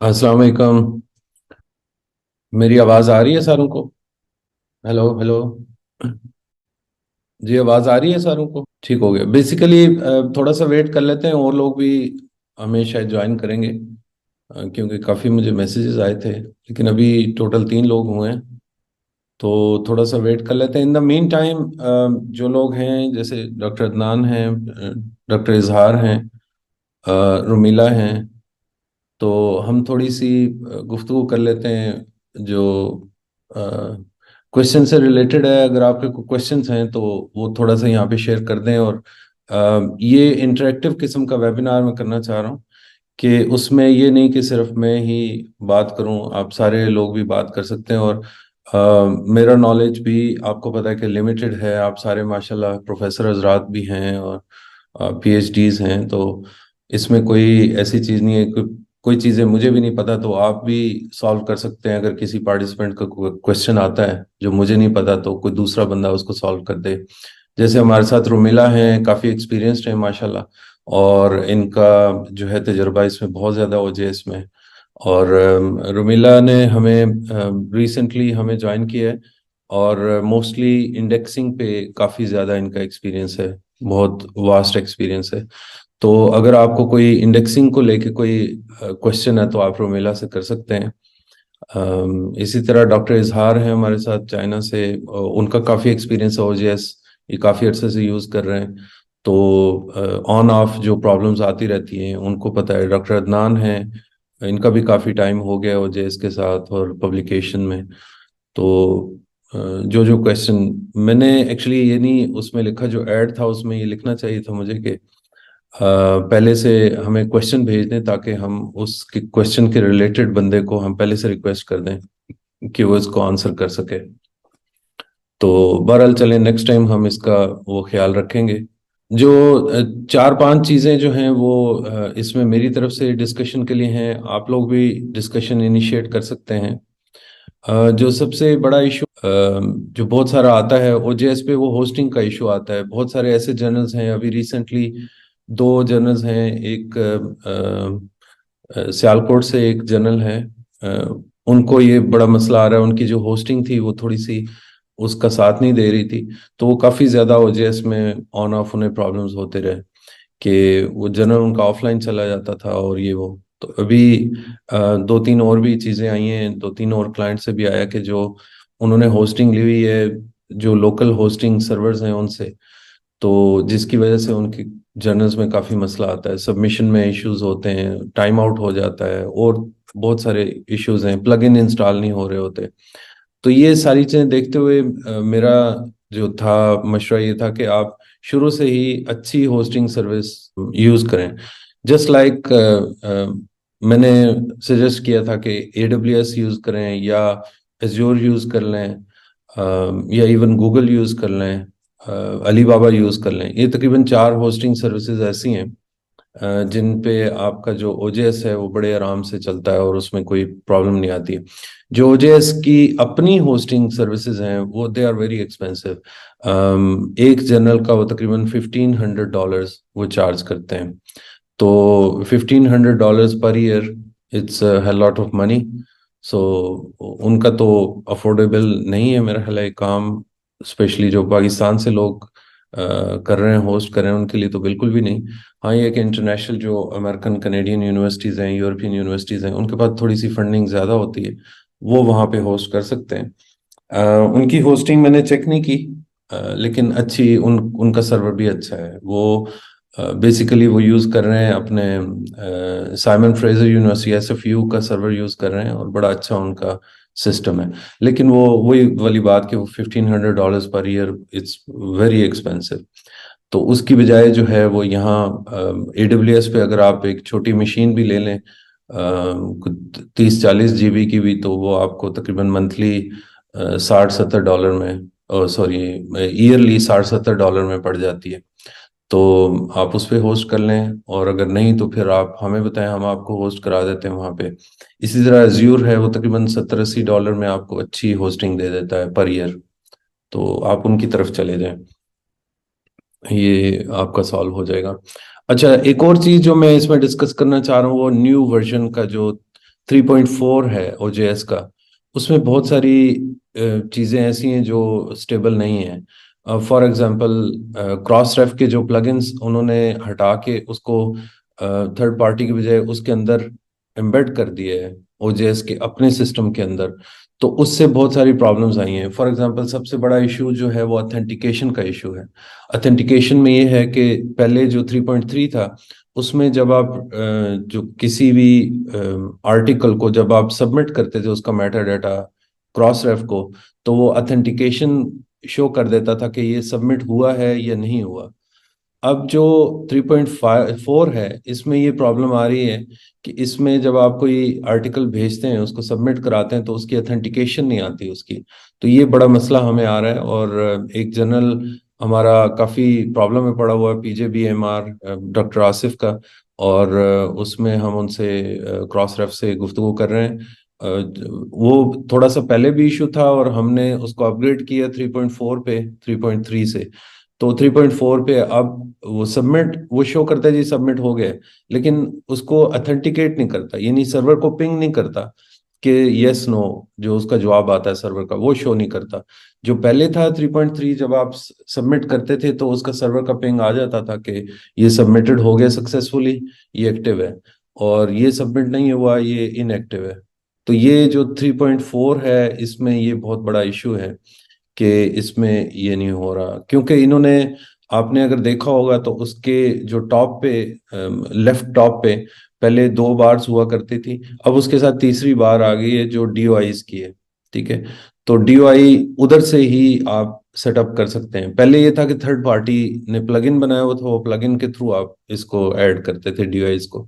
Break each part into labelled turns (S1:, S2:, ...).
S1: अस्सलाम वालेकुम। मेरी आवाज़ आ रही है सारों को? Hello hello. जी, आवाज़ आ रही है सारों को? ठीक हो गया। बेसिकली थोड़ा सा वेट कर लेते हैं, और लोग भी हमें शायद ज्वाइन करेंगे, क्योंकि काफ़ी मुझे मैसेजेस आए थे, लेकिन अभी टोटल 3 लोग हुए हैं। तो थोड़ा सा वेट कर लेते हैं। इन द मीन टाइम जो लोग हैं, जैसे डॉक्टर अदनान हैं, डॉक्टर इजहार हैं, रुमीला हैं, तो हम थोड़ी सी गुफ्तगू कर लेते हैं जो क्वेश्चन से रिलेटेड है। अगर आपके कोई क्वेश्चंस हैं तो वो थोड़ा सा यहाँ पे शेयर कर दें। और ये इंटरेक्टिव किस्म का वेबिनार मैं करना चाह रहा हूँ, कि उसमें ये नहीं कि सिर्फ मैं ही बात करूं, आप सारे लोग भी बात कर सकते हैं। और मेरा नॉलेज भी आपको पता है कि लिमिटेड है। आप सारे माशाल्लाह प्रोफेसर हजरात भी हैं और पीएचडीज हैं, तो इसमें कोई ऐसी चीज़ नहीं है। कोई चीज़ें मुझे भी नहीं पता तो आप भी सॉल्व कर सकते हैं। अगर किसी पार्टिसिपेंट का क्वेश्चन आता है जो मुझे नहीं पता, तो कोई दूसरा बंदा उसको सॉल्व कर दे। जैसे हमारे साथ रुमिला हैं, काफ़ी एक्सपीरियंस्ड हैं माशाल्लाह, और इनका जो है तजुर्बा इसमें बहुत ज़्यादा ओजेएस में। और रुमिला ने हमें रिसेंटली हमें ज्वाइन किया है, और मोस्टली इंडेक्सिंग पे काफ़ी ज़्यादा इनका एक्सपीरियंस है, बहुत वास्ट एक्सपीरियंस है। तो अगर आपको कोई इंडेक्सिंग को लेके कोई क्वेश्चन है तो आप रोमेला से कर सकते हैं। इसी तरह डॉक्टर इजहार हैं हमारे साथ चाइना से, उनका काफ़ी एक्सपीरियंस है ओजीएस, ये काफ़ी अरसे से यूज़ कर रहे हैं। तो ऑन ऑफ जो प्रॉब्लम्स आती रहती हैं उनको पता है। डॉक्टर अदनान हैं, इनका भी काफ़ी टाइम हो गया ओजीएस के साथ और पब्लिकेशन में। तो जो जो क्वेश्चन मैंने एक्चुअली ये नहीं उसमें लिखा, जो ऐड था उसमें ये लिखना चाहिए था मुझे कि पहले से हमें क्वेश्चन भेज दें, ताकि हम उस क्वेश्चन के रिलेटेड बंदे को हम पहले से रिक्वेस्ट कर दें कि वो इसको आंसर कर सके। तो बहरहाल चलें, नेक्स्ट टाइम हम इसका वो ख्याल रखेंगे। जो 4-5 चीज़ें जो हैं वो इसमें मेरी तरफ से डिस्कशन के लिए हैं। आप लोग भी डिस्कशन इनिशिएट कर सकते हैं। जो सबसे बड़ा इशू जो बहुत सारा आता है ओजेएस पे, वो होस्टिंग का इशू आता है। बहुत सारे ऐसे जर्नल्स हैं, अभी रिसेंटली 2 जर्नल्स हैं। एक सियालकोट से एक जर्नल है, उनको ये बड़ा मसला आ रहा है। उनकी जो होस्टिंग थी वो थोड़ी सी उसका साथ नहीं दे रही थी, तो वो काफ़ी ज़्यादा ओजेएस में ऑन ऑफ उन्हें प्रॉब्लम्स होते रहे, कि वो जर्नल उनका ऑफलाइन चला जाता था और ये वो। तो अभी 2-3 और भी चीज़ें आई हैं, 2-3 और क्लाइंट से भी आया कि जो उन्होंने होस्टिंग ली हुई है जो लोकल होस्टिंग सर्वर्स हैं उनसे, तो जिसकी वजह से उनकी जर्नल्स में काफ़ी मसला आता है, सबमिशन में इश्यूज होते हैं, टाइम आउट हो जाता है, और बहुत सारे इश्यूज हैं, प्लगइन इंस्टॉल नहीं हो रहे होते। तो ये सारी चीज़ें देखते हुए मेरा जो था मशवरा ये था कि आप शुरू से ही अच्छी होस्टिंग सर्विस यूज़ करें। जस्ट लाइक मैंने सजेस्ट किया था कि AWS यूज़ करें, या एज्योर यूज़ कर लें, या इवन गूगल यूज़ कर लें, अलीबाबा यूज़ कर लें। ये तकरीबन 4 होस्टिंग सर्विसेज ऐसी हैं जिन पे आपका जो ओजेएस है वो बड़े आराम से चलता है और उसमें कोई प्रॉब्लम नहीं आती है। जो ओजेएस की अपनी होस्टिंग सर्विसेज हैं वो दे आर वेरी एक्सपेंसिव। एक जर्नल का वो तकरीबन $1,500 वो चार्ज करते हैं। तो $1,500 पर ईयर, इट्स है लॉट ऑफ मनी। सो उनका तो अफोर्डेबल नहीं है मेरा ख्याल है काम, स्पेशली जो पाकिस्तान से लोग कर रहे हैं, होस्ट कर रहे हैं, उनके लिए तो बिल्कुल भी नहीं। हाँ, ये कि इंटरनेशनल जो अमेरिकन कनेडियन यूनिवर्सिटीज़ हैं, यूरोपियन यूनिवर्सिटीज़ हैं, उनके पास थोड़ी सी फंडिंग ज़्यादा होती है, वो वहाँ पे होस्ट कर सकते हैं। उनकी होस्टिंग मैंने चेक नहीं की, लेकिन अच्छी उनका सर्वर भी अच्छा है। वो बेसिकली वो यूज़ कर रहे हैं अपने साइमन फ्रेजर यूनिवर्सिटी SFU का सर्वर यूज़ कर रहे हैं, और बड़ा अच्छा उनका सिस्टम है। लेकिन वो वही वाली बात कि वो $1,500 per year, it's very expensive. तो उसकी बजाय जो है वो यहाँ AWS पे अगर आप एक छोटी मशीन भी ले लें 30-40 GB की भी, तो वो आपको तकरीबन मंथली $60-70 में, सॉरी ईयरली $60-70 में पड़ जाती है। तो आप उस पे होस्ट कर लें, और अगर नहीं तो फिर आप हमें बताएं, हम आपको होस्ट करा देते हैं वहाँ पे। इसी तरह एज्योर है, वो तकरीबन $70-80 में आपको अच्छी होस्टिंग दे देता है पर ईयर। तो आप उनकी तरफ चले जाएं, ये आपका सॉल्व हो जाएगा। अच्छा, एक और चीज़ जो मैं इसमें डिस्कस करना चाह रहा हूँ, वो न्यू वर्जन का जो 3.4 है ओजेएस का, उसमें बहुत सारी चीज़ें ऐसी हैं जो स्टेबल नहीं है। फॉर एग्जांपल क्रॉस रेफ के जो प्लगइन्स उन्होंने हटा के उसको थर्ड पार्टी के बजाय उसके अंदर एम्बेड कर दिए है ओजेएस के अपने सिस्टम के अंदर। तो उससे बहुत सारी प्रॉब्लम्स आई हैं। फॉर एग्जांपल सबसे बड़ा इशू जो है वो ऑथेंटिकेशन का इशू है। ऑथेंटिकेशन में ये है कि पहले जो 3.3 था उसमें जब आप जो किसी भी आर्टिकल को जब आप सबमिट करते थे उसका मेटा डाटा क्रॉस रेफ को, तो वो ऑथेंटिकेशन शो कर देता था कि ये सबमिट हुआ है या नहीं हुआ। अब जो 3.4 है इसमें ये प्रॉब्लम आ रही है कि इसमें जब आप कोई आर्टिकल भेजते हैं उसको सबमिट कराते हैं तो उसकी ऑथेंटिकेशन नहीं आती उसकी। तो ये बड़ा मसला हमें आ रहा है, और एक जनरल हमारा काफ़ी प्रॉब्लम में पड़ा हुआ है, पीजेबीएमआर डॉक्टर आसिफ का। और उसमें हम उनसे क्रॉस रेफ से गुफ्तगू कर रहे हैं। वो थोड़ा सा पहले भी इशू था और हमने उसको अपग्रेड किया 3.4 पे 3.3 से। तो 3.4 पे अब वो सबमिट वो शो करता है जी सबमिट हो गया, लेकिन उसको ऑथेंटिकेट नहीं करता, यानी सर्वर को पिंग नहीं करता कि यस नो, जो उसका जवाब आता है सर्वर का वो शो नहीं करता। जो पहले था 3.3, जब आप सबमिट करते थे तो उसका सर्वर का पिंग आ जाता था कि ये सबमिटेड हो गया सक्सेसफुली, ये एक्टिव है, और ये सबमिट नहीं हुआ, ये इनएक्टिव है। तो ये जो 3.4 है इसमें ये बहुत बड़ा इशू है कि इसमें ये नहीं हो रहा, क्योंकि इन्होंने, आपने अगर देखा होगा तो उसके जो टॉप पे लेफ्ट टॉप पे पहले 2 बार्स हुआ करती थी, अब उसके साथ तीसरी बार आ गई है जो डीओआईज की है। ठीक है, तो डीओआई उधर से ही आप सेटअप कर सकते हैं। पहले ये था कि थर्ड पार्टी ने प्लगइन बनाया हुआ था, वो प्लगइन के थ्रू आप इसको ऐड करते थे डीओआईज को।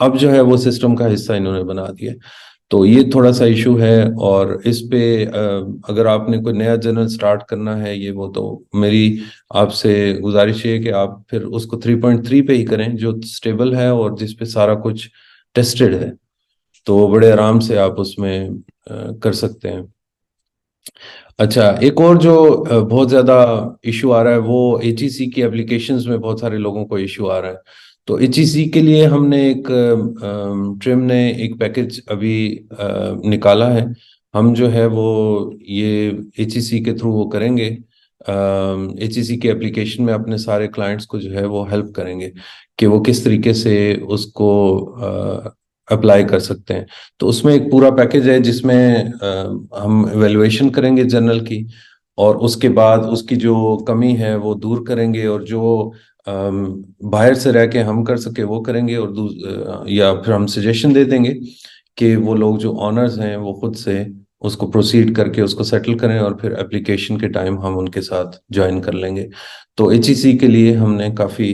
S1: अब जो है वो सिस्टम का हिस्सा इन्होंने बना दिया। तो ये थोड़ा सा इशू है, और इस पे अगर आपने कोई नया जर्नल स्टार्ट करना है ये वो, तो मेरी आपसे गुजारिश है कि आप फिर उसको 3.3 पे ही करें जो स्टेबल है और जिस पे सारा कुछ टेस्टेड है, तो बड़े आराम से आप उसमें कर सकते हैं। अच्छा, एक और जो बहुत ज़्यादा इशू आ रहा है वो एचईसी की एप्लीकेशंस में बहुत सारे लोगों को इशू आ रहा है। तो एचईसी के लिए हमने एक ट्रिम ने एक पैकेज अभी निकाला है। हम जो है वो ये एचईसी के थ्रू वो करेंगे, एचईसी की एप्लीकेशन में अपने सारे क्लाइंट्स को जो है वो हेल्प करेंगे कि वो किस तरीके से उसको अप्लाई कर सकते हैं। तो उसमें एक पूरा पैकेज है जिसमें हम एवेल्युएशन करेंगे जर्नल की, और उसके बाद उसकी जो कमी है वो दूर करेंगे, और जो बाहर से रह के हम कर सके वो करेंगे, और या फिर हम सजेशन दे देंगे कि वो लोग जो ऑनर्स हैं वो खुद से उसको प्रोसीड करके उसको सेटल करें, और फिर एप्लीकेशन के टाइम हम उनके साथ ज्वाइन कर लेंगे। तो एचईसी के लिए हमने काफ़ी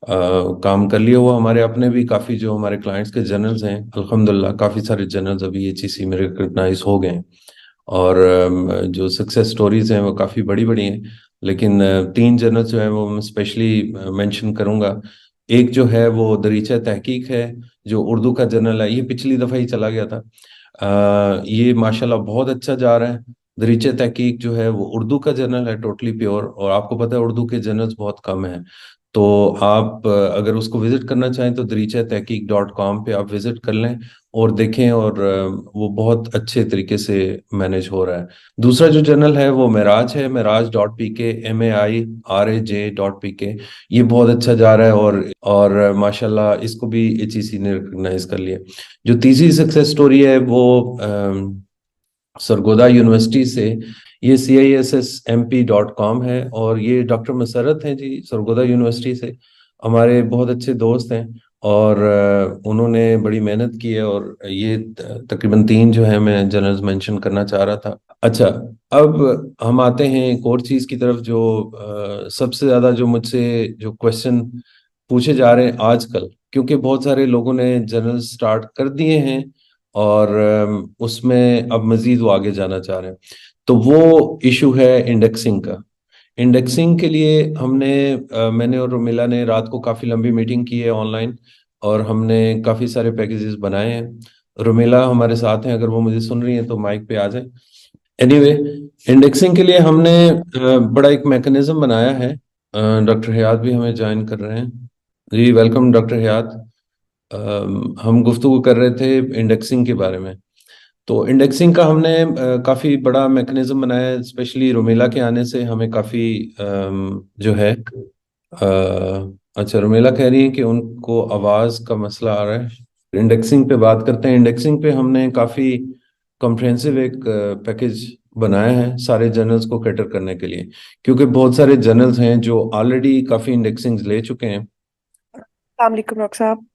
S1: काम कर लिया हुआ। हमारे अपने भी काफ़ी जो हमारे क्लाइंट्स के जर्नल्स हैं, अल्हम्दुलिल्लाह काफ़ी सारे जर्नल्स अभी एचईसी में रिकग्नाइज हो गए हैं, और जो सक्सेस स्टोरीज हैं वो काफ़ी बड़ी बड़ी हैं। लेकिन 3 जर्नल्स जो हैं वो मैं स्पेशली मेंशन करूंगा। एक जो है वो दरीचा तहकीक है, जो उर्दू का जर्नल है, ये पिछली दफ़ा ही चला गया था। ये माशाल्लाह बहुत अच्छा जा रहा है। दरीचा तहकीक जो है वो उर्दू का जर्नल है, टोटली प्योर, और आपको पता है उर्दू के जर्नल्स बहुत कम हैं। तो आप अगर उसको विजिट करना चाहें तो दरीचा तहकीक.com पे आप विजिट कर लें और देखें, और वो बहुत अच्छे तरीके से मैनेज हो रहा है। दूसरा जो जर्नल है वो मेराज है, मेराज.pk, MAIRAJ.pk। ये बहुत अच्छा जा रहा है, और माशाल्लाह इसको भी एचईसी ने रिकग्नाइज कर लिया। जो तीसरी सक्सेस स्टोरी है वो सरगोदा यूनिवर्सिटी से, ये CISSMP.com है, और ये डॉक्टर मसरत हैं जी सरगोदा यूनिवर्सिटी से, हमारे बहुत अच्छे दोस्त हैं, और उन्होंने बड़ी मेहनत की है, और ये तकरीबन 3 जो है मैं जर्नल्स मेंशन करना चाह रहा था। अच्छा, अब हम आते हैं एक और चीज़ की तरफ, जो सबसे ज़्यादा जो मुझसे जो क्वेश्चन पूछे जा रहे हैं आजकल, क्योंकि बहुत सारे लोगों ने जर्नल स्टार्ट कर दिए हैं, और उसमें अब मजीद वो आगे जाना चाह रहे हैं। तो वो इशू है इंडेक्सिंग का। इंडेक्सिंग के लिए मैंने और रोमिला ने रात को काफ़ी लंबी मीटिंग की है ऑनलाइन, और हमने काफ़ी सारे पैकेजेस बनाए हैं। रोमिला हमारे साथ हैं, अगर वो मुझे सुन रही हैं तो माइक पे आ जाए। एनीवे, इंडेक्सिंग के लिए हमने बड़ा एक मैकेनिज्म बनाया है। डॉक्टर हयात भी हमें ज्वाइन कर रहे हैं। जी वेलकम डॉक्टर हयात। हम गुफ्तगू कर रहे थे इंडेक्सिंग के बारे में। तो इंडेक्सिंग का हमने काफ़ी बड़ा मैकेनिज्म बनाया है, स्पेशली रोमेला के आने से हमें काफ़ी जो है अच्छा, रोमेला कह रही है कि उनको आवाज़ का मसला आ रहा है। इंडेक्सिंग पे बात करते हैं। इंडेक्सिंग पे हमने काफ़ी कॉम्प्रिहेंसिव एक पैकेज बनाया है सारे जर्नल्स को कैटर करने के लिए, क्योंकि बहुत सारे जर्नल्स हैं जो ऑलरेडी काफ़ी इंडेक्सिंग ले चुके हैं।
S2: वालेकुम डॉक्टर साहब।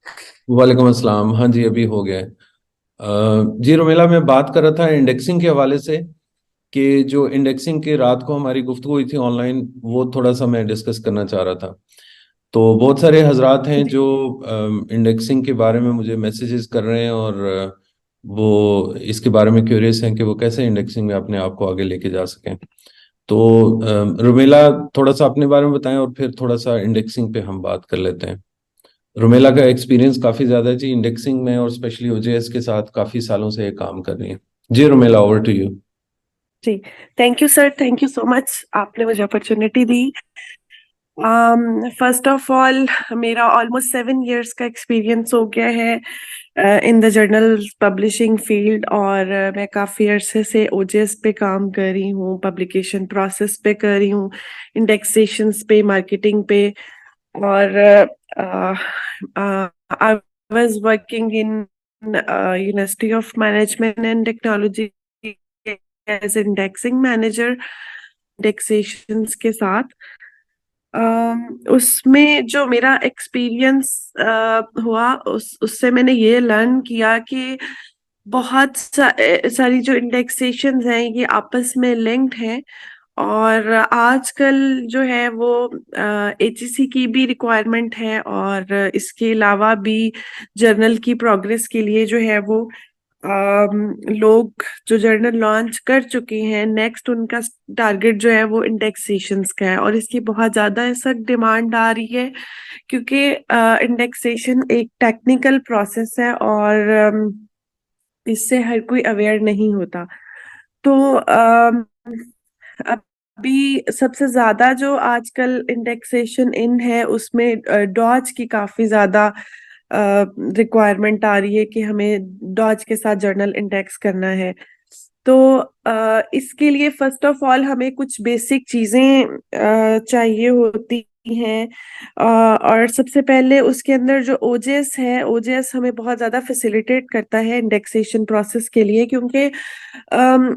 S1: वालेकुम अस्सलाम। हाँ जी, अभी हो गया है। जी रोमेला, मैं बात कर रहा था इंडेक्सिंग के हवाले से कि जो इंडेक्सिंग की रात को हमारी गुफ्तगू हुई थी ऑनलाइन, वो थोड़ा सा मैं डिस्कस करना चाह रहा था। तो बहुत सारे हजरात हैं जो इंडेक्सिंग के बारे में मुझे मैसेजेस कर रहे हैं, और वो इसके बारे में क्यूरियस हैं कि वो कैसे इंडेक्सिंग में अपने आप को आगे लेके जा सकें। तो रुमेला, थोड़ा सा अपने बारे में बताएं और फिर थोड़ा सा इंडेक्सिंग पे हम बात कर लेते हैं। रुमेला का एक्सपीरियंस काफ़ी ज़्यादा है जी इंडेक्सिंग में, और स्पेशली ओजेएस के साथ काफ़ी सालों से ये काम कर रही है। जी रुमेला, ओवर टू यू।
S2: जी, thank you sir, thank you so much, आपने मुझे अपॉर्चुनिटी दी। फर्स्ट ऑफ ऑल, मेरा ऑलमोस्ट 7 इयर्स का एक्सपीरियंस हो गया है in the journal publishing field, और मैं काफ़ी अरसे से ओजेएस पे काम कर रही हूँ, पब्लिकेशन प्रोसेस पे कर रही हूँ, इंडेक्सेशंस पे, मार्केटिंग पे। और I was working in university of management and technology as indexing manager, indexations के साथ। उसमें जो मेरा एक्सपीरियंस हुआ, उससे मैंने ये लर्न किया कि सारी जो इंडेक्सेशंस हैं ये आपस में लिंक्ड हैं। और आजकल जो है वो एचईसी की भी रिक्वायरमेंट है, और इसके अलावा भी जर्नल की प्रोग्रेस के लिए जो है वो लोग जो जर्नल लॉन्च कर चुके हैं, नेक्स्ट उनका टारगेट जो है वो इंडेक्सेशंस का है, और इसकी बहुत ज्यादा ऐसा डिमांड आ रही है, क्योंकि इंडेक्सेशन एक टेक्निकल प्रोसेस है, और इससे हर कोई अवेयर नहीं होता। तो अभी सबसे ज्यादा जो आजकल इंडेक्सेशन इन है, उसमें डॉज की काफी ज्यादा रिक्वायरमेंट आ रही है कि हमें डॉज के साथ जर्नल इंडेक्स करना है। तो इसके लिए फर्स्ट ऑफ ऑल हमें कुछ बेसिक चीजें चाहिए होती हैं। और सबसे पहले उसके अंदर जो ओजेएस है, ओजेएस हमें बहुत ज्यादा फैसिलिटेट करता है इंडेक्सेशन प्रोसेस के लिए, क्योंकि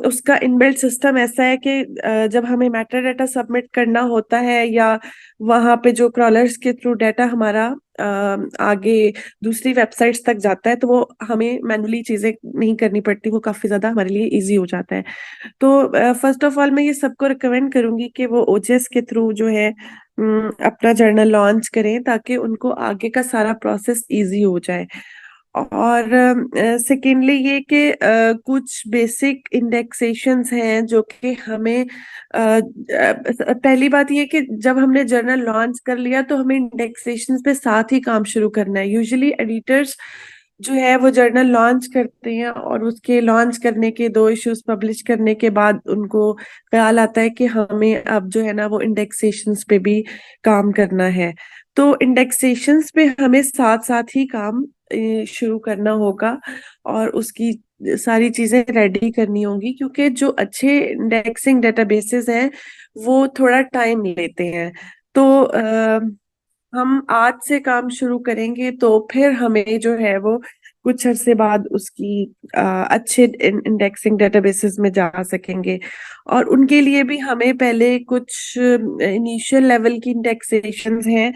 S2: उसका इनबिल्ट सिस्टम ऐसा है कि जब हमें मेटा डाटा सबमिट करना होता है, या वहां पे जो क्रॉलर्स के थ्रू डाटा हमारा आगे दूसरी वेबसाइट्स तक जाता है, तो वो हमें मैनुअली चीजें नहीं करनी पड़ती, वो काफी ज्यादा हमारे लिए इजी हो जाता है। तो फर्स्ट ऑफ ऑल मैं ये सबको रिकमेंड करूंगी कि वो ओजेएस के थ्रू जो है अपना जर्नल लॉन्च करें, ताकि उनको आगे का सारा प्रोसेस इजी हो जाए। और सेकेंडली ये कि कुछ बेसिक इंडेक्सेशंस हैं जो कि हमें पहली बात ये कि जब हमने जर्नल लॉन्च कर लिया तो हमें इंडेक्सेशंस पे साथ ही काम शुरू करना है। यूजुअली एडिटर्स जो है वो जर्नल लॉन्च करते हैं, और उसके लॉन्च करने के 2 इश्यूज पब्लिश करने के बाद उनको ख्याल आता है कि हमें अब जो है ना वो इंडेक्सेशंस पे भी काम करना है। तो इंडेक्सेशंस पे हमें साथ साथ ही काम शुरू करना होगा, और उसकी सारी चीजें रेडी करनी होंगी, क्योंकि जो अच्छे इंडेक्सिंग डेटाबेसेस हैं वो थोड़ा टाइम लेते हैं। तो हम आज से काम शुरू करेंगे तो फिर हमें जो है वो कुछ अरसे बाद उसकी अच्छे इंडेक्सिंग डेटाबेसेस में जा सकेंगे। और उनके लिए भी हमें पहले कुछ इनिशियल लेवल की इंडेक्सेशंस हैं,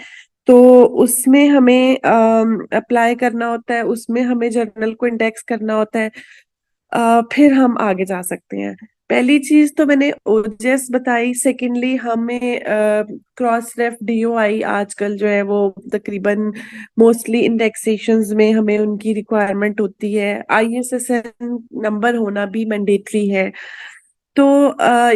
S2: तो उसमें हमें अप्लाई करना होता है, उसमें हमें जर्नल को इंडेक्स करना होता है। फिर हम आगे जा सकते हैं। पहली चीज तो मैंने ओजेएस बताई। सेकेंडली हमें क्रॉस रेफ डीओआई आजकल जो है वो तकरीबन मोस्टली इंडेक्सेशंस में हमें उनकी रिक्वायरमेंट होती है। आईएसएसएन नंबर होना भी मैंडेटरी है। तो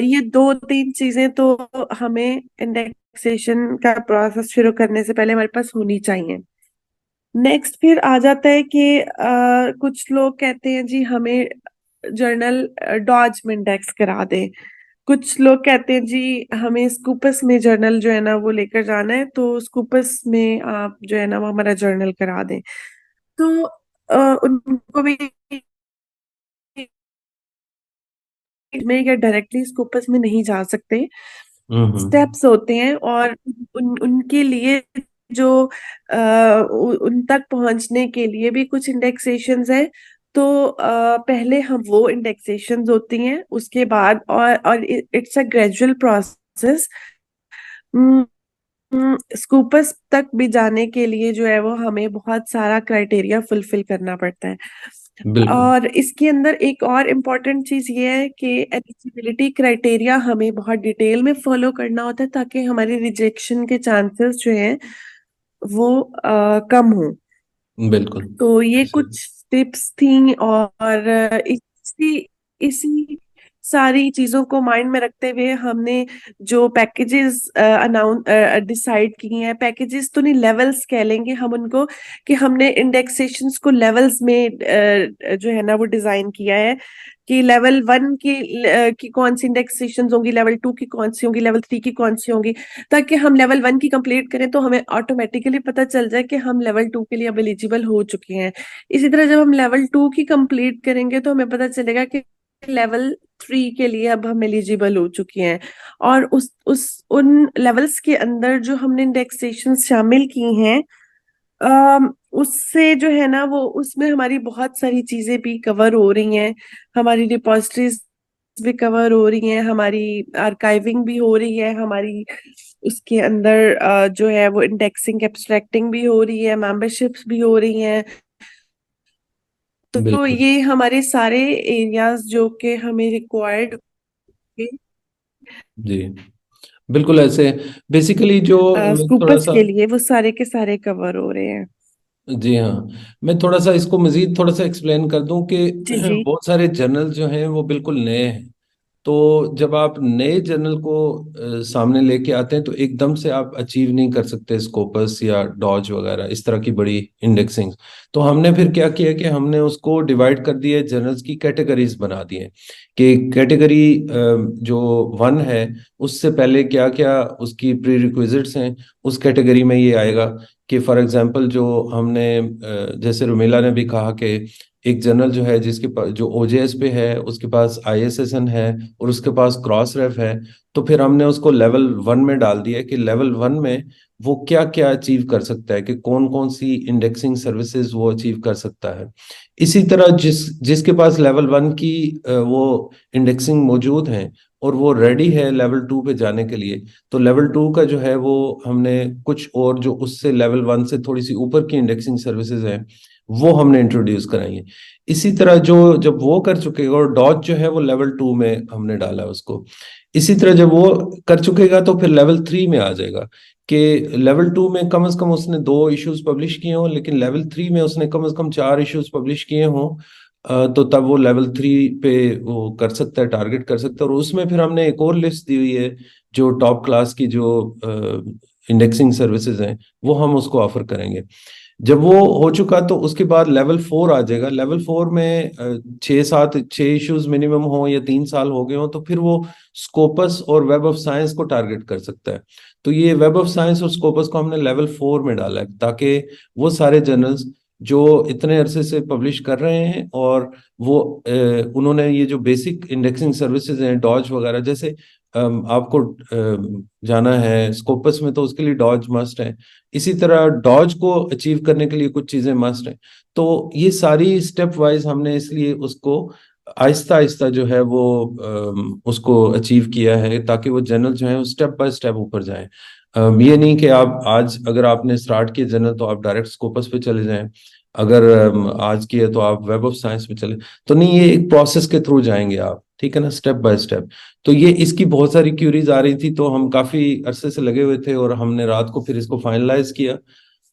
S2: ये 2-3 चीजें तो हमें इंडेक्सेशन का प्रोसेस शुरू करने से पहले हमारे पास होनी चाहिए। नेक्स्ट फिर आ जाता है कि कुछ लोग कहते हैं जी हमें जर्नल डॉज में इंडेक्स करा दें। कुछ लोग कहते हैं जी हमें स्कूपस में जर्नल जो है ना वो लेकर जाना है, तो स्कूपस में आप जो है ना वो हमारा जर्नल करा दें। तो उनको भी में या डायरेक्टली स्कोपस में नहीं जा सकते,
S1: हम्म।
S2: स्टेप्स होते हैं, और उनके लिए जो उन तक पहुंचने के लिए भी कुछ इंडेक्सेशंस हैं। तो पहले हम वो इंडेक्सेशंस होती हैं, उसके बाद और it's a gradual process. Scopus तक भी जाने के लिए जो है वो हमें बहुत सारा क्राइटेरिया फुलफिल करना पड़ता है।
S1: बिल्कुल।
S2: और इसके अंदर एक और इम्पॉर्टेंट चीज ये है कि एलिजिबिलिटी क्राइटेरिया हमें बहुत डिटेल में फॉलो करना होता है, ताकि हमारे रिजेक्शन के चांसेस जो हैं वो कम हो।
S1: बिल्कुल।
S2: तो ये
S1: ऐसे।
S2: कुछ टिप्स थी, और इसी इसी सारी चीजों को माइंड में रखते हुए हमने जो पैकेजेस अनाउंस डिसाइड किए हैं, पैकेजेस तो नहीं, लेवल्स कह लेंगे हम उनको, कि हमने इंडेक्सेशंस को लेवल्स में जो है ना वो डिजाइन किया है, कि लेवल वन की कौन सी इंडेक्सेशंस होंगी, लेवल टू की कौन सी होंगी, लेवल थ्री की कौन सी होंगी, ताकि हम लेवल वन की कंप्लीट करें तो हमें ऑटोमेटिकली पता चल जाए कि हम लेवल टू के लिए अब एलिजिबल हो चुके हैं। इसी तरह जब हम लेवल टू की कंप्लीट करेंगे तो हमें पता चलेगा कि लेवल थ्री के लिए अब हम एलिजिबल हो चुके हैं। और उस उन लेवल्स के अंदर जो हमने इंडेक्सेशन शामिल की हैं, उससे जो है ना वो उसमें हमारी बहुत सारी चीजें भी कवर हो रही हैं, हमारी रिपोजिटरीज भी कवर हो रही हैं, हमारी आर्काइविंग भी हो रही है, हमारी उसके अंदर जो है वो इंडेक्सिंग एब्स्ट्रैक्टिंग भी हो रही है, मेंबरशिप्स भी हो रही हैं। तो
S1: बिल्कुल।
S2: ये हमारे सारे एरियाज जो कि हमें रिक्वायर्ड
S1: जी। बिल्कुल ऐसे। बेसिकली जो मैं थोड़ा
S2: स्कूपर्स
S1: सा।
S2: के लिए वो सारे के सारे कवर हो रहे हैं।
S1: जी हाँ। मैं थोड़ा सा इसको मजीद थोड़ा सा एक्सप्लेन कर दूं कि
S2: जी जी।
S1: बहुत सारे जर्नल जो हैं वो बिल्कुल नए हैं। तो जब आप नए जर्नल को सामने लेके आते हैं तो एकदम से आप अचीव नहीं कर सकते स्कोपस या डॉज वगैरह इस तरह की बड़ी इंडेक्सिंग। तो हमने फिर क्या किया कि हमने उसको डिवाइड कर दिए, जर्नल्स की कैटेगरीज बना दिए कि कैटेगरी जो वन है उससे पहले क्या क्या उसकी प्री रिक्विजिट्स हैं, उस कैटेगरी में ये आएगा। कि फॉर एग्जांपल जो हमने जैसे रुमेला ने भी कहा कि एक जर्नल जो है जिसके पास जो ओजेएस पे है उसके पास आईएसएसएन है और उसके पास क्रॉस रेफ है। तो फिर हमने उसको लेवल वन में डाल दिया कि लेवल वन में वो क्या क्या अचीव कर सकता है, कि कौन कौन सी इंडेक्सिंग सर्विसेज वो अचीव कर सकता है। इसी तरह जिसके पास लेवल वन की वो इंडेक्सिंग मौजूद है और वो रेडी है लेवल टू पे जाने के लिए, तो लेवल टू का जो है वो हमने कुछ और जो उससे लेवल वन से थोड़ी सी ऊपर की इंडेक्सिंग सर्विसेज हैं वो हमने इंट्रोड्यूस कराई है। इसी तरह जो जब वो कर चुकेगा और डॉज जो है वो लेवल टू में हमने डाला है उसको। इसी तरह जब वो कर चुकेगा तो फिर लेवल थ्री में आ जाएगा कि लेवल टू में कम से कम उसने दो इश्यूज पब्लिश किए हों, लेकिन लेवल थ्री में उसने कम से कम चार इश्यूज पब्लिश किए हों। तो तब वो लेवल थ्री पे वो कर सकता है, टारगेट कर सकता है। और उसमें फिर हमने एक और लिस्ट दी हुई है जो टॉप क्लास की जो इंडेक्सिंग सर्विसेज हैं वो हम उसको ऑफर करेंगे। जब वो हो चुका तो उसके बाद लेवल फोर आ जाएगा। लेवल फोर में छः इश्यूज मिनिमम हो या 3 साल हो गए हो तो फिर वो स्कोपस और वेब ऑफ साइंस को टारगेट कर सकता है। तो ये वेब ऑफ साइंस और स्कोपस को हमने लेवल फोर में डाला है ताकि वो सारे जर्नल्स जो इतने अरसे से पब्लिश कर रहे हैं और वो उन्होंने ये जो बेसिक इंडेक्सिंग सर्विसेज हैं डॉज वगैरह, जैसे आपको जाना है स्कोपस में तो उसके लिए डॉज मस्ट है। इसी तरह डॉज को अचीव करने के लिए कुछ चीजें मस्ट हैं। तो ये सारी स्टेप वाइज हमने इसलिए उसको आहिस्ता आहिस्ता जो है वो उसको अचीव किया है ताकि वो जर्नल जो है वो स्टेप बाय स्टेप ऊपर जाए। ये नहीं कि आप आज अगर आपने स्टार्ट किया जर्नल तो आप डायरेक्ट स्कोपस पे चले जाएं, अगर आज की है तो आप वेब ऑफ साइंस पे चले। तो नहीं, ये एक प्रोसेस के थ्रू जाएंगे आप, ठीक है ना, स्टेप बाय स्टेप। तो ये इसकी बहुत सारी क्यूरीज आ रही थी तो हम काफी अरसे से लगे हुए थे और हमने रात को फिर इसको फाइनलाइज किया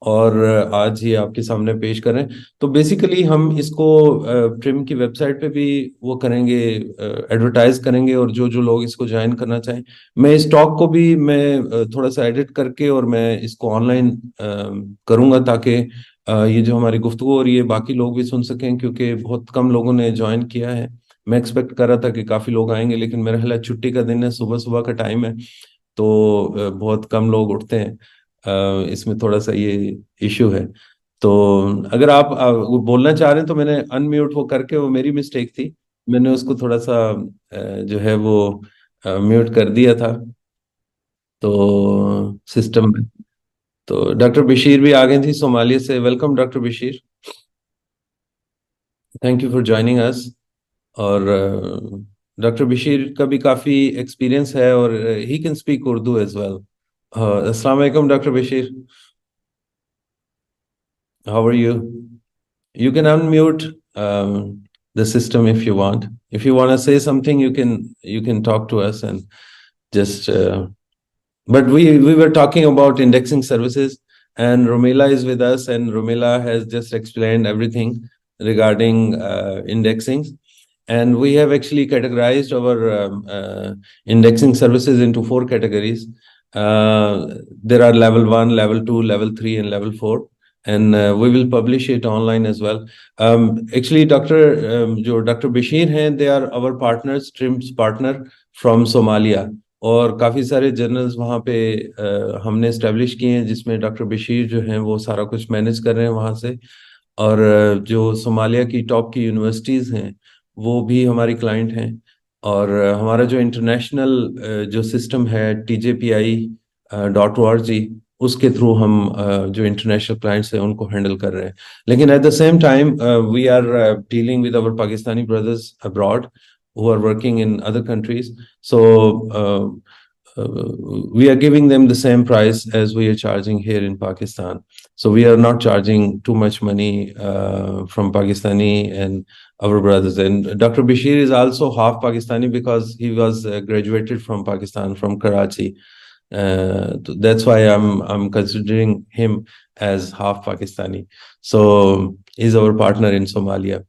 S1: और आज ये आपके सामने पेश करें। तो बेसिकली हम इसको ट्रिम की वेबसाइट पे भी वो करेंगे, एडवर्टाइज करेंगे, और जो जो लोग इसको ज्वाइन करना चाहें, मैं इस टॉक को भी मैं थोड़ा सा एडिट करके और मैं इसको ऑनलाइन करूंगा ताकि ये जो हमारी गुफ्तगू हो रही है बाकी लोग भी सुन सकें, क्योंकि बहुत कम लोगों ने ज्वाइन किया है। मैं एक्सपेक्ट कर रहा था कि काफी लोग आएंगे लेकिन मेरा ख्याल है छुट्टी का दिन है, सुबह सुबह का टाइम है तो बहुत कम लोग उठते हैं। इसमें थोड़ा सा ये इशू है। तो अगर आप वो बोलना चाह रहे हैं तो मैंने अनम्यूट वो करके, वो मेरी मिस्टेक थी, मैंने उसको थोड़ा सा जो है वो म्यूट कर दिया था तो सिस्टम में। तो डॉक्टर बशीर भी आ गई थी सोमालिया से। Welcome doctor Bashir, thank you for joining us. और डॉक्टर बशीर का भी काफ़ी एक्सपीरियंस है और ही can speak Urdu as well. अस्सलाम वालेकुम doctor Bashir, how are you? You can unmute the system if you want. If you want to say something, you can talk to us and just. But we were talking about indexing services, and Romila is with us, and Romila has just explained everything regarding indexing. And we have actually categorized our indexing services into 4 categories. There are level 1, level 2, level 3, and level 4. And we will publish it online as well. Actually, Dr. Bashir हैं, they are our partners, TRIMS partner from Somalia. और काफ़ी सारे journals वहाँ पे हमने establish किए हैं, जिसमें डॉक्टर बशीर जो हैं वो सारा कुछ मैनेज कर रहे हैं वहाँ से। और जो सोमालिया की टॉप की यूनिवर्सिटीज़ हैं वो भी हमारी क्लाइंट हैं। और हमारा जो इंटरनेशनल जो सिस्टम है TJPI.org, उसके थ्रू हम जो इंटरनेशनल क्लाइंट्स हैं उनको हैंडल कर रहे हैं। लेकिन at the same time we are dealing with our Pakistani brothers abroad who are working in other countries. So we are giving them the same price as we are charging here in Pakistan. So we are not charging too much money from Pakistani and our brothers. And Dr. Bashir is also half Pakistani because he was graduated from Pakistan, from Karachi. That's why I'm considering him as half Pakistani. So he's our partner in Somalia.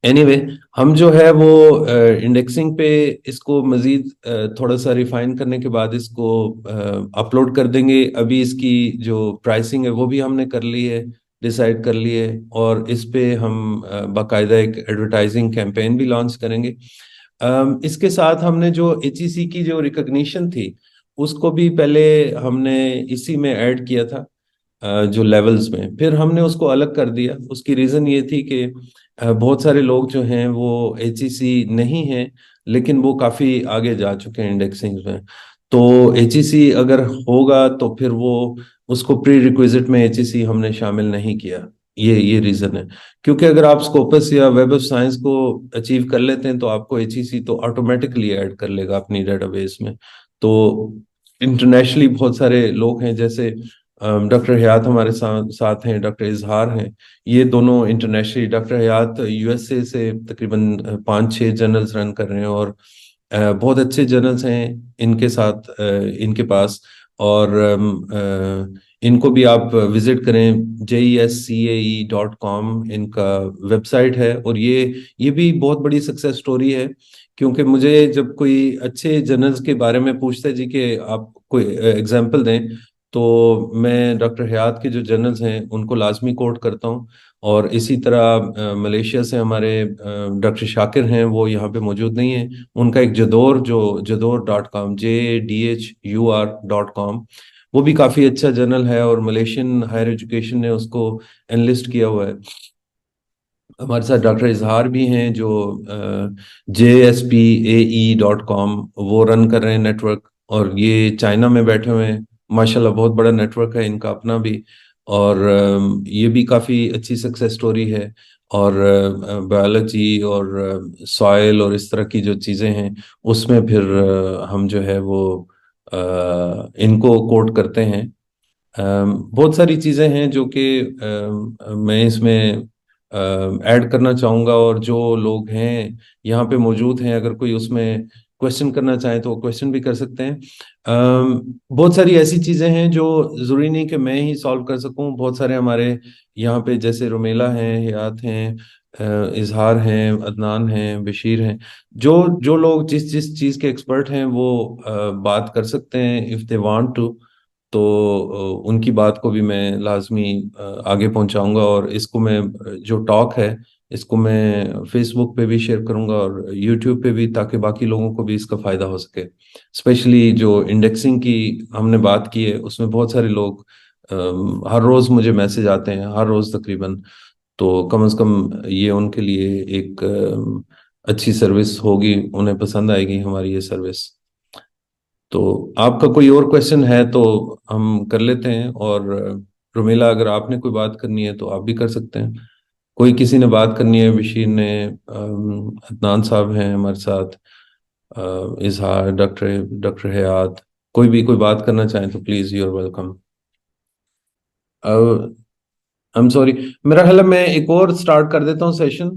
S1: Anyway हम जो है वो indexing पे इसको मजीद थोड़ा सा refine करने के बाद इसको अपलोड कर देंगे। अभी इसकी जो प्राइसिंग है वो भी हमने कर ली है, डिसाइड कर ली है। और इस पे हम बाकायदा एक एडवर्टाइजिंग कैंपेन भी लॉन्च करेंगे। इसके साथ हमने जो HEC की जो रिकॉग्निशन थी उसको भी पहले हमने इसी में ऐड किया था, जो लेवल्स में। फिर हमने उसको अलग कर दिया। उसकी रीज़न ये थी कि बहुत सारे लोग जो हैं वो HEC नहीं हैं, लेकिन वो काफ़ी आगे जा चुके हैं इंडेक्सिंग में। तो HEC अगर होगा तो फिर वो उसको प्री रिक्विजिट में HEC हमने शामिल नहीं किया। ये रीज़न है। क्योंकि अगर आप स्कोपस या वेब ऑफ साइंस को अचीव कर लेते हैं तो आपको HEC तो ऑटोमेटिकली ऐड कर लेगा अपनी डेटाबेस में। तो इंटरनेशनली बहुत सारे लोग हैं, जैसे डॉक्टर हयात हमारे साथ हैं, डॉक्टर इजहार हैं। ये दोनों इंटरनेशनली, डॉक्टर हयात USA से तकरीबन 5-6 जर्नल्स रन कर रहे हैं और बहुत अच्छे जर्नल्स हैं इनके साथ, इनके पास। और इनको भी आप विजिट करें, JESCAE.com इनका वेबसाइट है। और ये भी बहुत बड़ी सक्सेस स्टोरी है, क्योंकि मुझे जब कोई अच्छे जर्नल्स के बारे में पूछते हैं जी कि आप कोई एग्जांपल दें, तो मैं डॉक्टर हयात के जो जर्नल्स हैं उनको लाजमी कोट करता हूँ। और इसी तरह मलेशिया से हमारे डॉक्टर शाकिर हैं, वो यहाँ पे मौजूद नहीं है। उनका एक जदोर.com, JDHUR.com, वो भी काफ़ी अच्छा जर्नल है और मलेशियन हायर एजुकेशन ने उसको एनलिस्ट किया हुआ है। हमारे साथ डॉक्टर इजहार भी हैं जो JSPAE.com वो रन कर रहे हैं नेटवर्क, और ये चाइना में बैठे हुए हैं। माशाल्लाह बहुत बड़ा नेटवर्क है इनका अपना भी। और ये भी काफ़ी अच्छी सक्सेस स्टोरी है। और बायोलॉजी और सॉइल और इस तरह की जो चीज़ें हैं उसमें फिर हम जो है वो इनको कोट करते हैं। बहुत सारी चीज़ें हैं जो कि मैं इसमें ऐड करना चाहूँगा। और जो लोग हैं यहाँ पे मौजूद हैं, अगर कोई उसमें क्वेश्चन करना चाहे तो वो क्वेश्चन भी कर सकते हैं। बहुत सारी ऐसी चीज़ें हैं जो ज़रूरी नहीं कि मैं ही सॉल्व कर सकूं। बहुत सारे हमारे यहाँ पे जैसे रुमेला हैं, हयात हैं, इजहार हैं, अदनान हैं, बशीर हैं। जो जो लोग जिस जिस चीज़ के एक्सपर्ट हैं वो बात कर सकते हैं इफ़ दे वांट टू। तो उनकी बात को भी मैं लाजमी आगे पहुंचाऊंगा। और इसको मैं जो टॉक है इसको मैं फेसबुक पे भी शेयर करूंगा और यूट्यूब पे भी, ताकि बाकी लोगों को भी इसका फ़ायदा हो सके। स्पेशली जो इंडेक्सिंग की हमने बात की है उसमें बहुत सारे लोग हर रोज मुझे मैसेज आते हैं, हर रोज तकरीबन। तो कम से कम ये उनके लिए एक अच्छी सर्विस होगी, उन्हें पसंद आएगी हमारी ये सर्विस। तो आपका कोई और क्वेश्चन है तो हम कर लेते हैं, और रुमेला अगर आपने कोई बात करनी है तो आप भी कर सकते हैं। कोई किसी ने बात करनी है, बशीर ने, अदनान साहब हैं हमारे साथ, इजहार, डॉक्टर डॉक्टर हयात, कोई भी कोई बात करना चाहें तो please you are welcome. I am sorry, मेरा ख्याल है मैं एक और स्टार्ट कर देता हूँ सेशन।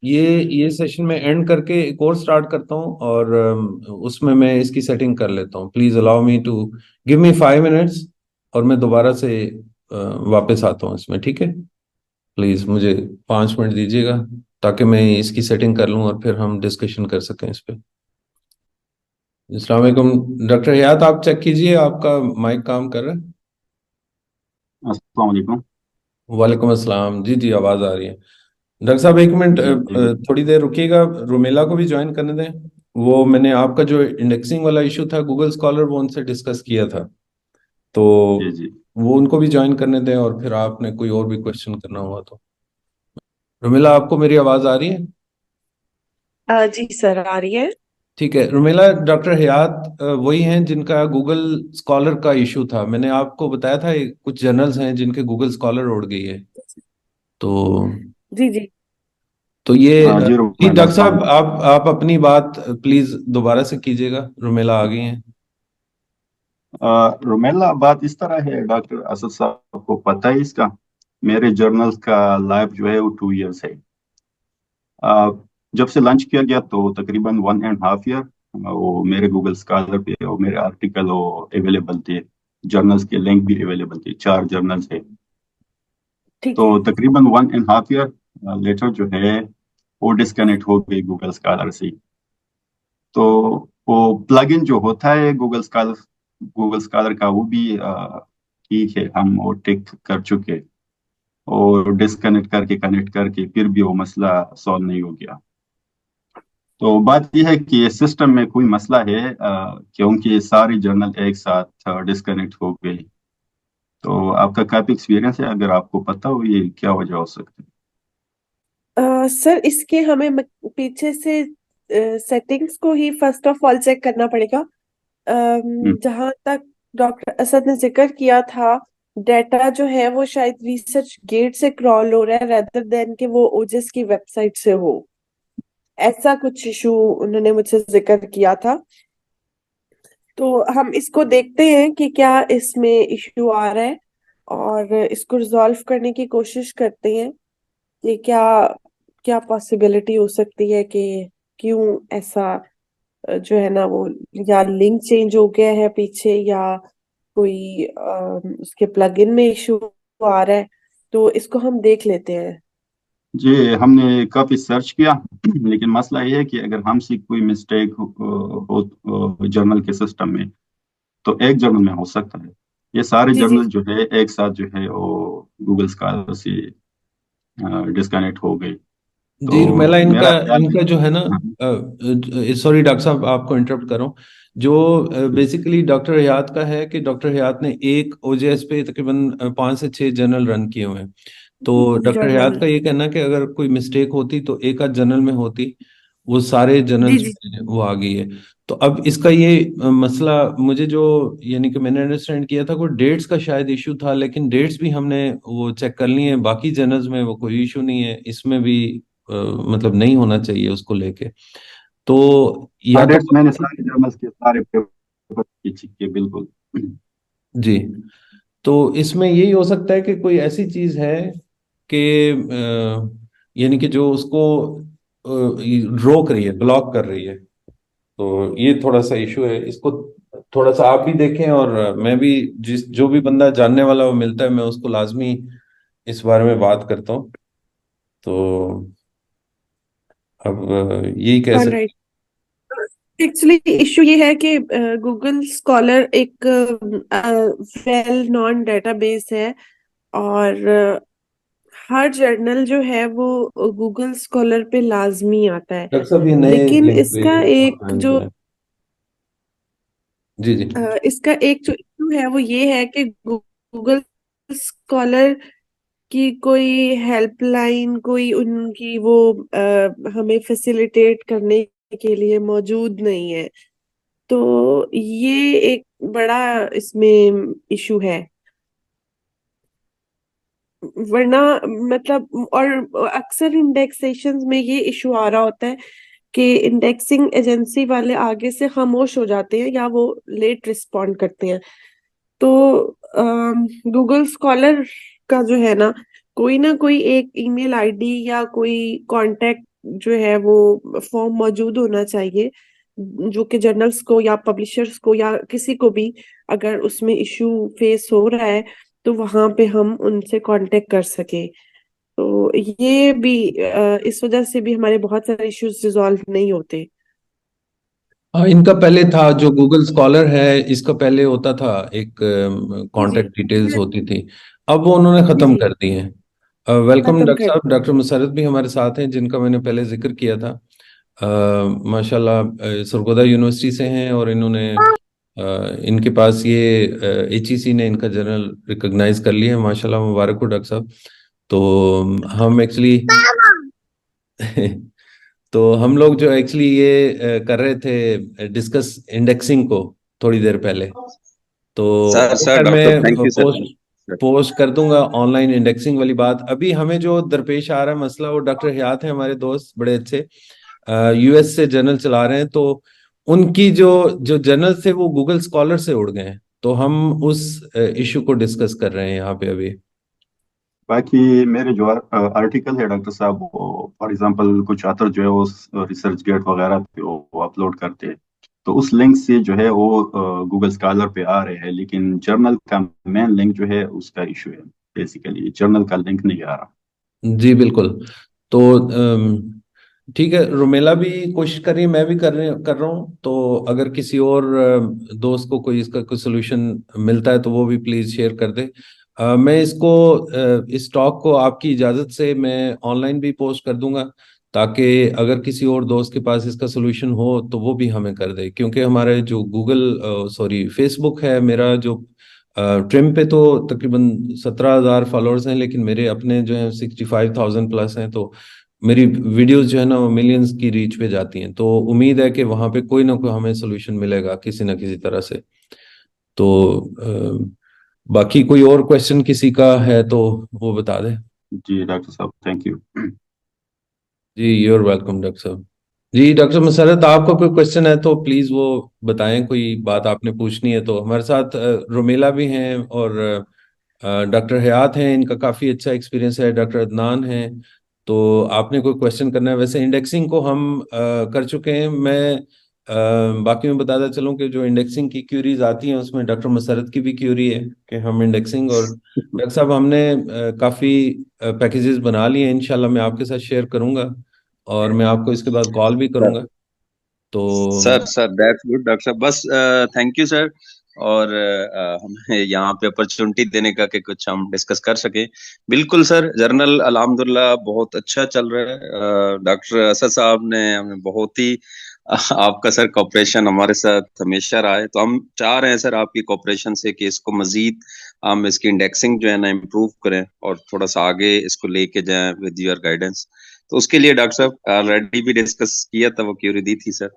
S1: ये सेशन में एंड करके एक और स्टार्ट करता हूँ, और उसमें मैं इसकी सेटिंग कर लेता हूँ। Please allow me to, give me 5 minutes, और मैं दोबारा से वापस आता हूँ इसमें, ठीक है? प्लीज मुझे 5 मिनट दीजिएगा, ताकि मैं इसकी सेटिंग कर लूँ और फिर हम डिस्कशन कर सकें इस पे। अस्सलाम वालेकुम डॉक्टर हयात, आप चेक कीजिए आपका माइक काम कर रहा है?
S3: अस्सलाम वालेकुम।
S1: वालेकुम अस्सलाम, जी जी आवाज़ आ रही है। डॉक्टर साहब एक मिनट,
S3: जी जी
S1: थोड़ी देर रुकिएगा, रुमेला को भी ज्वाइन करने दें। वो मैंने आपका जो इंडेक्सिंग वाला इशू था गूगल स्कॉलर, वो उनसे डिस्कस किया था, तो
S3: जी जी।
S1: वो उनको भी ज्वाइन करने दें, और फिर आपने कोई और भी क्वेश्चन करना हुआ तो। रुमेला, आपको मेरी आवाज़ आ रही है?
S2: जी सर, आ रही है।
S1: ठीक है रुमेला, डॉक्टर हयात वही हैं जिनका गूगल स्कॉलर का इशू था। मैंने आपको बताया था कुछ जर्नल्स हैं जिनके गूगल स्कॉलर उड़ गई है। तो
S2: जी जी।
S1: ये
S3: जी
S1: जी
S3: रुमेला,
S1: डॉक्टर
S3: अस्सलाम
S1: साहब,
S3: वालेकुम।
S1: आप अपनी बात प्लीज दोबारा से कीजिएगा, रुमेला आ गई हैं।
S3: रुमेला, बात इस तरह है, डॉक्टर असद साहब को पता है इसका। मेरे जर्नल्स का लाइफ जो है वो 2 इयर्स है। अ, जब से लॉन्च किया गया तो तकरीबन 1.5 ईयर वो मेरे गूगल स्कॉलर पे वो मेरे आर्टिकल वो अवेलेबल थे। जर्नल्स के लिंक भी अवेलेबल थे, 4 जर्नल्स है।
S2: ठीक
S3: तो
S2: है।
S3: तकरीबन 1.5 ईयर लेटर जो है वो डिस्कनेक्ट हो गई गूगल स्कॉलर से। तो वो प्लगइन जो होता है गूगल स्कॉलर का, वो भी ठीक है, हम वो टिक कर चुके। और डिस्कनेक्ट करके कनेक्ट करके फिर भी वो मसला सॉल्व नहीं हो गया। तो बात यह है कि ये सिस्टम में कोई मसला है, क्योंकि सारी जर्नल एक साथ डिस्कनेक्ट हो गई। तो आपका काफी एक्सपीरियंस है, अगर आपको पता हो ये क्या वजह हो सकती
S2: सर, इसके हमें पीछे से सेटिंग्स को ही फर्स्ट ऑफ ऑल चेक करना पड़ेगा।
S3: है।
S2: जहां तक डॉक्टर असद ने जिक्र किया था, डाटा जो है वो शायद रिसर्च गेट से क्रॉल हो रहा है, रेदर देन कि वो ओजेस की वेबसाइट से हो। ऐसा कुछ इशू उन्होंने मुझसे जिक्र किया था। तो हम इसको देखते हैं कि क्या इसमें इशू आ रहा है, और इसको रिजॉल्व करने की कोशिश करते हैं कि क्या क्या पॉसिबिलिटी हो सकती है कि क्यों ऐसा जो है ना वो, या लिंक चेंज हो गया है पीछे, या कोई उसके प्लगइन में इशू आ रहा है। तो इसको हम देख लेते हैं।
S3: जी, हमने काफी सर्च किया लेकिन मसला ये है कि अगर हमसे कोई मिस्टेक हो जर्नल के सिस्टम में, तो एक जर्नल में हो सकता है। ये सारे
S2: जी जी।
S3: जर्नल जो है एक साथ जो है वो गूगल स्कॉलर से डिस्कनेक्ट हो गई।
S1: जी रुमेला,
S3: तो
S1: इनका
S3: मेरा ख्याल है।
S1: इनका जो है ना,
S3: हाँ।
S1: सॉरी डॉक्टर साहब आपको इंटरप्ट कर रहा हूँ। जो बेसिकली डॉक्टर हयात का है कि डॉक्टर हयात ने एक ओजेएस पे तकरीबन 5 से 6 जर्नल रन किए हुए हैं। तो डॉक्टर हयात
S2: जर्नल।
S1: का ये कहना है कि अगर कोई मिस्टेक होती तो एक आध जर्नल में होती, वो सारे
S2: जी
S1: जर्नल्स
S2: जी।
S1: में वो आ गई है। तो अब इसका ये मसला मुझे जो, यानी कि मैंने अंडरस्टैंड किया था, कोई डेट्स का शायद इशू था, लेकिन डेट्स भी हमने वो चेक कर ली है, बाकी जर्नल्स में वो कोई इशू नहीं है, इसमें भी मतलब नहीं होना चाहिए उसको लेके। तो या
S3: हाँ,
S1: तो
S3: डेट्स मैंने सारे जर्नल्स के सारे पेपर चेक किए, बिल्कुल।
S1: जी, तो इसमें यही हो सकता है कि कोई ऐसी चीज है कि यानी कि जो उसको रोक रही है, ब्लॉक कर रही है। तो ये थोड़ा सा इशू है, इसको थोड़ा सा आप भी देखें, और मैं भी, जिस जो भी बंदा जानने वाला वो मिलता है, मैं उसको लाजमी इस बारे में बात करता हूँ। तो अब यही कह सकते।
S2: ऑलराइट। एक्चुअली इशू ये है कि गूगल स्कॉलर एक वेल नॉन डेटाबेस है, और हर जर्नल जो है वो गूगल स्कॉलर पे लाजमी आता है।
S1: डॉक्टर साहब ये नए
S2: लेकिन
S1: लिंक पे
S2: इसका
S1: आप
S2: एक
S1: ज्वाइन
S2: जो
S1: करें। जी जी।
S2: इसका एक जो इशू है वो ये है कि गूगल स्कॉलर की कोई हेल्पलाइन, कोई उनकी वो हमें फैसिलिटेट करने के लिए मौजूद नहीं है। तो ये एक बड़ा इसमें इशू है। वरना मतलब, और अक्सर इंडेक्सेशन में ये इशू आ रहा होता है कि इंडेक्सिंग एजेंसी वाले आगे से खामोश हो जाते हैं या वो लेट रिस्पॉन्ड करते हैं। तो गूगल स्कॉलर का जो है ना कोई एक ईमेल आईडी या कोई कांटेक्ट जो है वो फॉर्म मौजूद होना चाहिए, जो कि जर्नल्स को या पब्लिशर्स को या किसी को भी अगर उसमें इशू फेस हो रहा है तो वहां पे हम उनसे कांटेक्ट कर सके। तो ये भी इस वजह से भी हमारे बहुत सारे इश्यूज रिजॉल्व नहीं होते।
S1: हाँ, इनका पहले था जो गूगल स्कॉलर है, इसका पहले होता था एक
S2: जी
S1: कांटेक्ट डिटेल्स होती थी। अब वो उन्होंने
S2: जी
S1: खत्म
S2: जी,
S1: कर दी है। वेलकम
S2: खत्म
S1: डॉक्टर
S2: कर
S1: साहब।
S2: दिया।
S1: डॉक्टर मुसरत भी हमारे साथ हैं, जिनका मैंने पहले जिक्र किया था। माशाल्लाह सरगोदा यूनिवर्सिटी से हैं, और इन्होंने इनके पास ये HEC ने इनका जर्नल रिकॉग्नाइज कर लिया है। माशाल्लाह, मुबारक हो डॉक्टर साहब। तो हम एक्चुअली तो हम लोग जो एक्चुअली ये कर रहे थे डिस्कस इंडेक्सिंग को थोड़ी देर पहले। तो
S4: सर
S1: वो
S4: सर
S1: खैर
S4: डॉक्टर थैंक
S1: मैं
S4: यू सर।
S1: पोस्ट पोस्ट कर दूंगा ऑनलाइन इंडेक्सिंग वाली बात। अभी हमें जो दरपेश आ रहा है मसला, वो डॉक्टर हयात है हमारे दोस्त, बड़े अच्छे US से जर्नल चला रहे हैं। तो उनकी जो जो जर्नल थे वो गूगल स्कॉलर से उड़ गए हैं। तो हम उस इशू को डिस्कस कर रहे हैं यहाँ पे अभी।
S3: बाकी मेरे जो आर्टिकल है डॉक्टर साहब, वो फॉर एग्जांपल कुछ ऑथर जो है वो रिसर्च गेट वगैरह पे वो अपलोड करते हैं, तो उस लिंक से जो है वो गूगल स्कॉलर पे आ रहे हैं, लेकिन जर्नल का मेन लिंक जो है उसका इशू है। बेसिकली जर्नल का लिंक नहीं आ रहा।
S1: जी बिल्कुल। तो ठीक है, रुमेला भी कोशिश कर रही है, मैं भी कर रहा हूँ। तो अगर किसी और दोस्त को कोई इसका कोई सोल्यूशन मिलता है तो वो भी प्लीज शेयर कर दे। मैं इसको इस टॉक को आपकी इजाज़त से मैं ऑनलाइन भी पोस्ट कर दूंगा, ताकि अगर किसी और दोस्त के पास इसका सोल्यूशन हो तो वो भी हमें कर दे। क्योंकि हमारे जो फेसबुक है मेरा, जो ट्रिम पे तो तकरीबन 17,000 फॉलोअर्स हैं, लेकिन मेरे अपने जो हैं 65,000 प्लस हैं। तो मेरी वीडियोस जो है ना वो मिलियंस की रीच पे जाती हैं। तो उम्मीद है कि वहां पे कोई ना कोई हमें सोल्यूशन मिलेगा किसी ना किसी तरह से। तो बाकी कोई और क्वेश्चन किसी का है तो वो बता दे।
S3: जी डॉक्टर साहब, थैंक यू।
S1: जी यूर वेलकम डॉक्टर साहब। जी डॉक्टर मसरत, आपका कोई क्वेश्चन है तो प्लीज वो बताएं। कोई बात आपने पूछनी है तो। हमारे साथ रुमेला भी हैं, और डॉक्टर हयात हैं, इनका काफ़ी अच्छा एक्सपीरियंस है। डॉक्टर अदनान हैं। तो आपने कोई क्वेश्चन करना है? वैसे इंडेक्सिंग को हम कर चुके हैं। मैं बाकी में बताता चलूं कि जो इंडेक्सिंग की क्यूरीज आती हैं उसमें डॉक्टर मसरत की भी क्यूरी है कि हम इंडेक्सिंग, और डॉक्टर साहब हमने काफ़ी पैकेजेस बना लिए हैं। इंशाल्लाह मैं आपके साथ शेयर करूंगा, और मैं आपको इसके बाद कॉल भी करूंगा। तो
S4: sir sir that's good doctor साहब, बस थैंक यू सर। और हमें यहाँ पे अपॉर्चुनिटी देने का कि कुछ हम डिस्कस कर सके। बिल्कुल सर, जर्नल अल्हम्दुलिल्लाह बहुत अच्छा चल रहा है। डॉक्टर असद साहब ने हमें बहुत ही आपका सर कॉपरेशन हमारे साथ हमेशा रहा है। तो हम चाह रहे हैं सर आपकी कॉपरेशन से कि इसको मजीद हम इसकी इंडेक्सिंग जो है ना इम्प्रूव करें और थोड़ा सा आगे इसको लेके जाएं विद योर गाइडेंस। तो उसके लिए डॉक्टर साहब ऑलरेडी भी डिस्कस किया था, वो क्यूरी दी थी सर।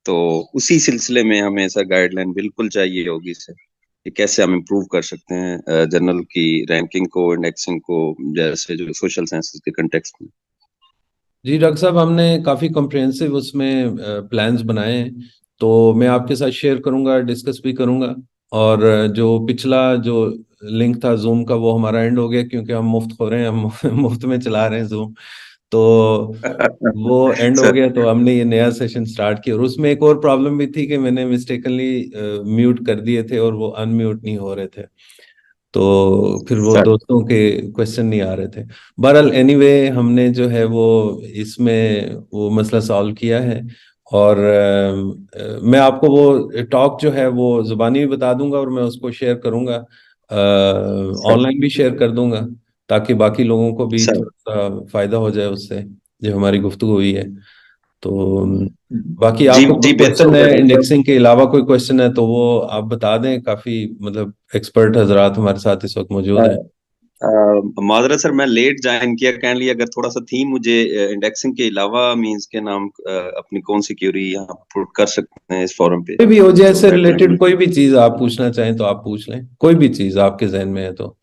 S4: तो उसी सिलसिले में हमें सर गाइडलाइन बिल्कुल चाहिए होगी सर कि कैसे हम इम्प्रूव कर सकते हैं जर्नल की रैंकिंग को, इंडेक्सिंग को, जैसे जो सोशल साइंसेज के कंटेक्स्ट में।
S1: जी डॉक्टर साहब, हमने काफ़ी कॉम्प्रिहेंसिव उसमें प्लान्स बनाए हैं। तो मैं आपके साथ शेयर करूंगा, डिस्कस भी करूंगा। और जो पिछला जो लिंक था जूम का, वो हमारा एंड हो गया, क्योंकि हम मुफ्त खो रहे हैं, हम मुफ्त में चला रहे हैं जूम। तो वो एंड हो
S4: सर
S1: गया, तो हमने ये नया सेशन स्टार्ट किया। और उसमें एक और प्रॉब्लम भी थी कि मैंने मिस्टेकनली म्यूट कर दिए थे, और वो अनम्यूट नहीं हो रहे थे। तो फिर वो
S4: सर
S1: दोस्तों के क्वेश्चन नहीं आ रहे थे। बहरहाल एनीवे, हमने जो है वो इसमें वो मसला सॉल्व किया है। और मैं आपको वो टॉक जो है वो जुबानी भी बता दूंगा, और मैं उसको शेयर करूंगा,
S4: सर
S1: ऑनलाइन भी शेयर कर दूंगा, ताकि बाकी लोगों को भी
S4: सर
S1: थोड़ा सा फायदा हो जाए उससे, जो हमारी गुफ्तगू हुई है। तो बाकी
S4: जी
S1: आपको
S4: जी,
S1: कोई
S4: बेहतर
S1: क्वेश्चन
S4: होगा
S1: है
S4: डॉक्टर
S1: इंडेक्सिंग के अलावा, कोई क्वेश्चन है तो वो आप बता दें। काफी मतलब एक्सपर्ट हजरात हमारे साथ इस वक्त मौजूद
S4: साहब।
S1: हैं।
S4: माजरा सर, मैं लेट ज्वाइन किया, काइंडली अगर थोड़ा सा थीम मुझे इंडेक्सिंग के अलावा मींस के नाम अपनी कौन सी क्यूरी यहाँ पुट कर सकते हैं इस फोरम पे,
S1: कोई भी ओजेएस
S4: तो
S1: से
S4: बेटर
S1: रिलेटेड
S4: है।
S1: कोई भी चीज आप पूछना चाहें तो आप पूछ लें, कोई भी चीज आपके जहन में है तो।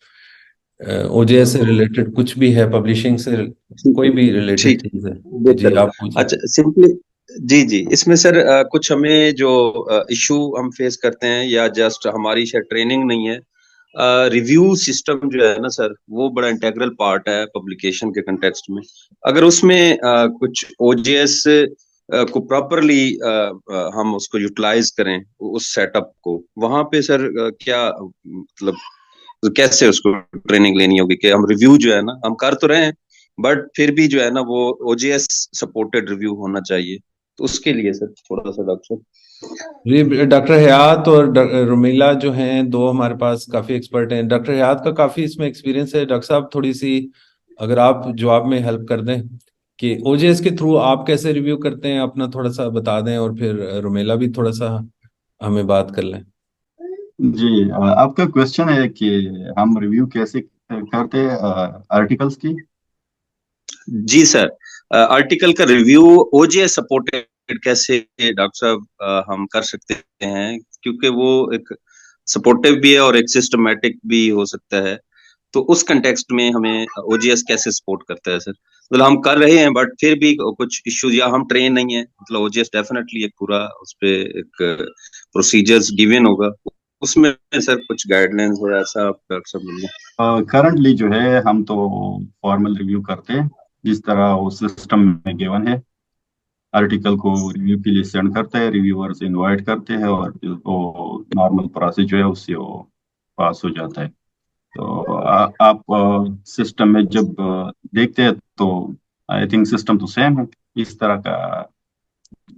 S1: ओजेएस से रिलेटेड कुछ भी है, पब्लिशिंग से
S4: ठीक
S1: कोई
S4: है,
S1: भी रिलेटेड
S4: ठीक,
S1: चीज है। जी
S4: बेहतर
S1: आप
S4: होगा।
S1: पूछिए।
S4: अच्छा, सिंपली जी जी, इसमें सर कुछ हमें जो इशू हम फेस करते हैं या जस्ट हमारी शायद ट्रेनिंग नहीं है, रिव्यू सिस्टम जो है ना सर, वो बड़ा इंटेग्रल पार्ट है पब्लिकेशन के कंटेक्स्ट में। अगर उसमें कुछ ओजेएस को प्रॉपरली हम उसको यूटिलाइज करें, उस सेटअप को, वहां पे सर क्या मतलब कैसे उसको ट्रेनिंग लेनी होगी कि हम रिव्यू जो है ना हम कर तो रहे हैं, बट फिर भी जो है ना वो ओजेएस सपोर्टेड रिव्यू होना चाहिए, तो उसके लिए सर थोड़ा सा डॉक्टर।
S1: जी, डॉक्टर हयात और रुमीला जो हैं, दो हमारे पास काफी एक्सपर्ट हैं। डॉक्टर हयात का काफी इसमें एक्सपीरियंस है। डॉक्टर साहब थोड़ी सी अगर आप जवाब में हेल्प कर दें कि ओजेएस के थ्रू आप कैसे रिव्यू करते हैं, अपना थोड़ा सा बता दें, और फिर रुमीला भी थोड़ा सा हमें बात कर लें।
S3: जी, आपका क्वेश्चन है कि हम रिव्यू कैसे करते हैं आर्टिकल्स की।
S4: जी सर, आर्टिकल का रिव्यू ओजेएस सपोर्टेड कैसे डॉक्टर साहब हम कर सकते हैं, क्योंकि वो एक सपोर्टिव भी है और एक सिस्टमेटिक भी हो सकता है, तो उस कंटेक्स्ट में हमें ओजीएस कैसे सपोर्ट करता है सर? मतलब हम कर रहे हैं बट फिर भी कुछ इश्यूज, या हम ट्रेन नहीं है, मतलब ओजीएस डेफिनेटली एक पूरा उस पे एक प्रोसीजर्स गिवन होगा, उसमें सर कुछ गाइडलाइंस हो ऐसा आप सब मिल।
S3: करंटली जो है हम तो फॉर्मल रिव्यू करते हैं, जिस तरह वो सिस्टम में गिवन है। आर्टिकल को रिव्यू के लिए सेंड करते हैं, रिव्यूअर्स इनवाइट करते हैं, और वो नॉर्मल प्रोसेस जो है उससे वो पास हो जाता है। तो आप सिस्टम में जब देखते हैं तो आई थिंक सिस्टम तो सेम है। इस तरह का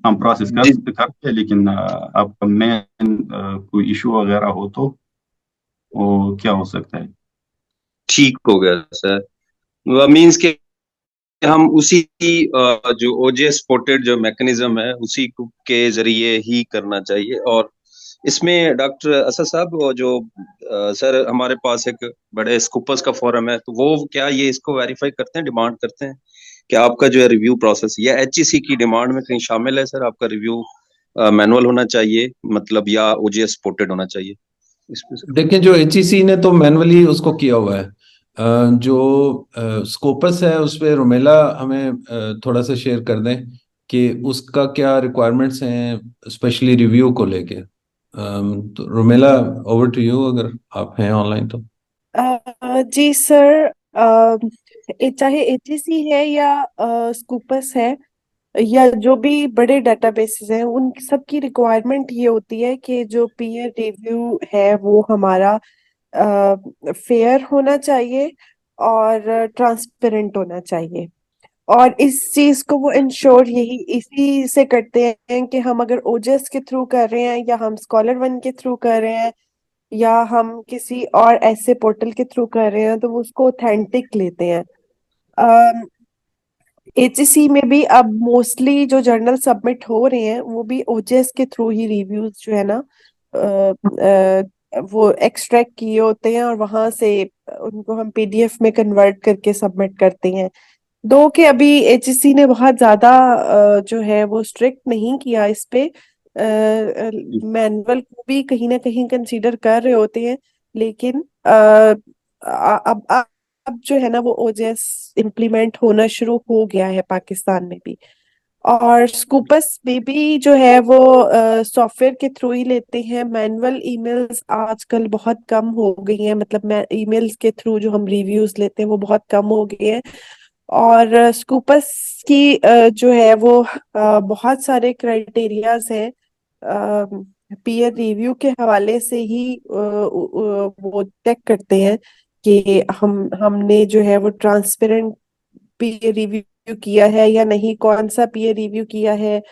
S3: हम प्रोसेस
S4: जी,
S3: करते हैं, लेकिन आपका मेन कोई इशू वगैरह हो तो वो क्या हो सकता है।
S4: ठीक हो गया सर, मींस के हम उसी जो ओजीएस सपोर्टेड जो मैकेनिज्म है उसी के जरिए ही करना चाहिए। और इसमें डॉक्टर असद साहब, वो जो सर हमारे पास एक बड़े स्कूपर्स का फोरम है, तो वो क्या ये इसको वेरीफाई करते हैं, डिमांड करते हैं कि आपका जो है रिव्यू प्रोसेस या एचईसी की डिमांड में कहीं शामिल है सर, आपका रिव्यू मैनुअल होना चाहिए मतलब, या ओजीएस सपोर्टेड होना चाहिए इसमें सर?
S1: देखिए, जो एचईसी ने तो मैनुअली उसको किया हुआ है। जो स्कोपस है उस पे रुमेला हमें थोड़ा सा शेयर कर दें कि उसका क्या रिक्वायरमेंट्स हैं, स्पेशली रिव्यू को लेके। तो रुमेला, ओवर टू यू, अगर आप हैं ऑनलाइन तो।
S2: जी सर, चाहे एचईसी है या स्कूपस है या जो भी बड़े डेटाबेसेस हैं, उन सब की रिक्वायरमेंट ये होती है कि जो पीयर रिव्यू है वो हमारा फेयर होना चाहिए और ट्रांसपेरेंट होना चाहिए। और इस चीज को वो इंश्योर यही इसी से करते हैं कि हम अगर ओजेस के थ्रू कर रहे हैं या हम स्कॉलर वन के थ्रू कर रहे हैं या हम किसी और ऐसे पोर्टल के थ्रू कर रहे हैं, तो वो उसको ऑथेंटिक लेते हैं। एचएससी में भी अब मोस्टली जो जर्नल सबमिट हो रहे हैं वो भी ओजेएस के थ्रू ही रिव्यूज जो है ना वो एक्सट्रैक्ट किए होते हैं और वहां से उनको हम पीडीएफ में कन्वर्ट करके सबमिट करते हैं। दो कि अभी एचएससी ने बहुत ज्यादा जो है वो स्ट्रिक्ट नहीं किया इस पे, मैनुअल को भी कहीं ना कहीं कंसीडर कर रहे होते हैं, लेकिन अब जो है ना वो ओजेएस इम्प्लीमेंट होना शुरू हो गया है पाकिस्तान में भी। और स्कूपस में भी जो है वो सॉफ्टवेयर के थ्रू ही लेते हैं। मैनुअल ईमेल्स आजकल बहुत कम हो गई हैं, मतलब मैं ईमेल्स के थ्रू जो हम रिव्यूज लेते हैं वो बहुत कम हो गए हैं। और स्कूपस की जो है वो बहुत सारे क्राइटेरियाज हैं पीयर रिव्यू के हवाले से ही वो चेक करते हैं कि हमने जो है वो ट्रांसपेरेंट पीयर रिव्यू किया है या नहीं, कौन सा पीयर रिव्यू किया है,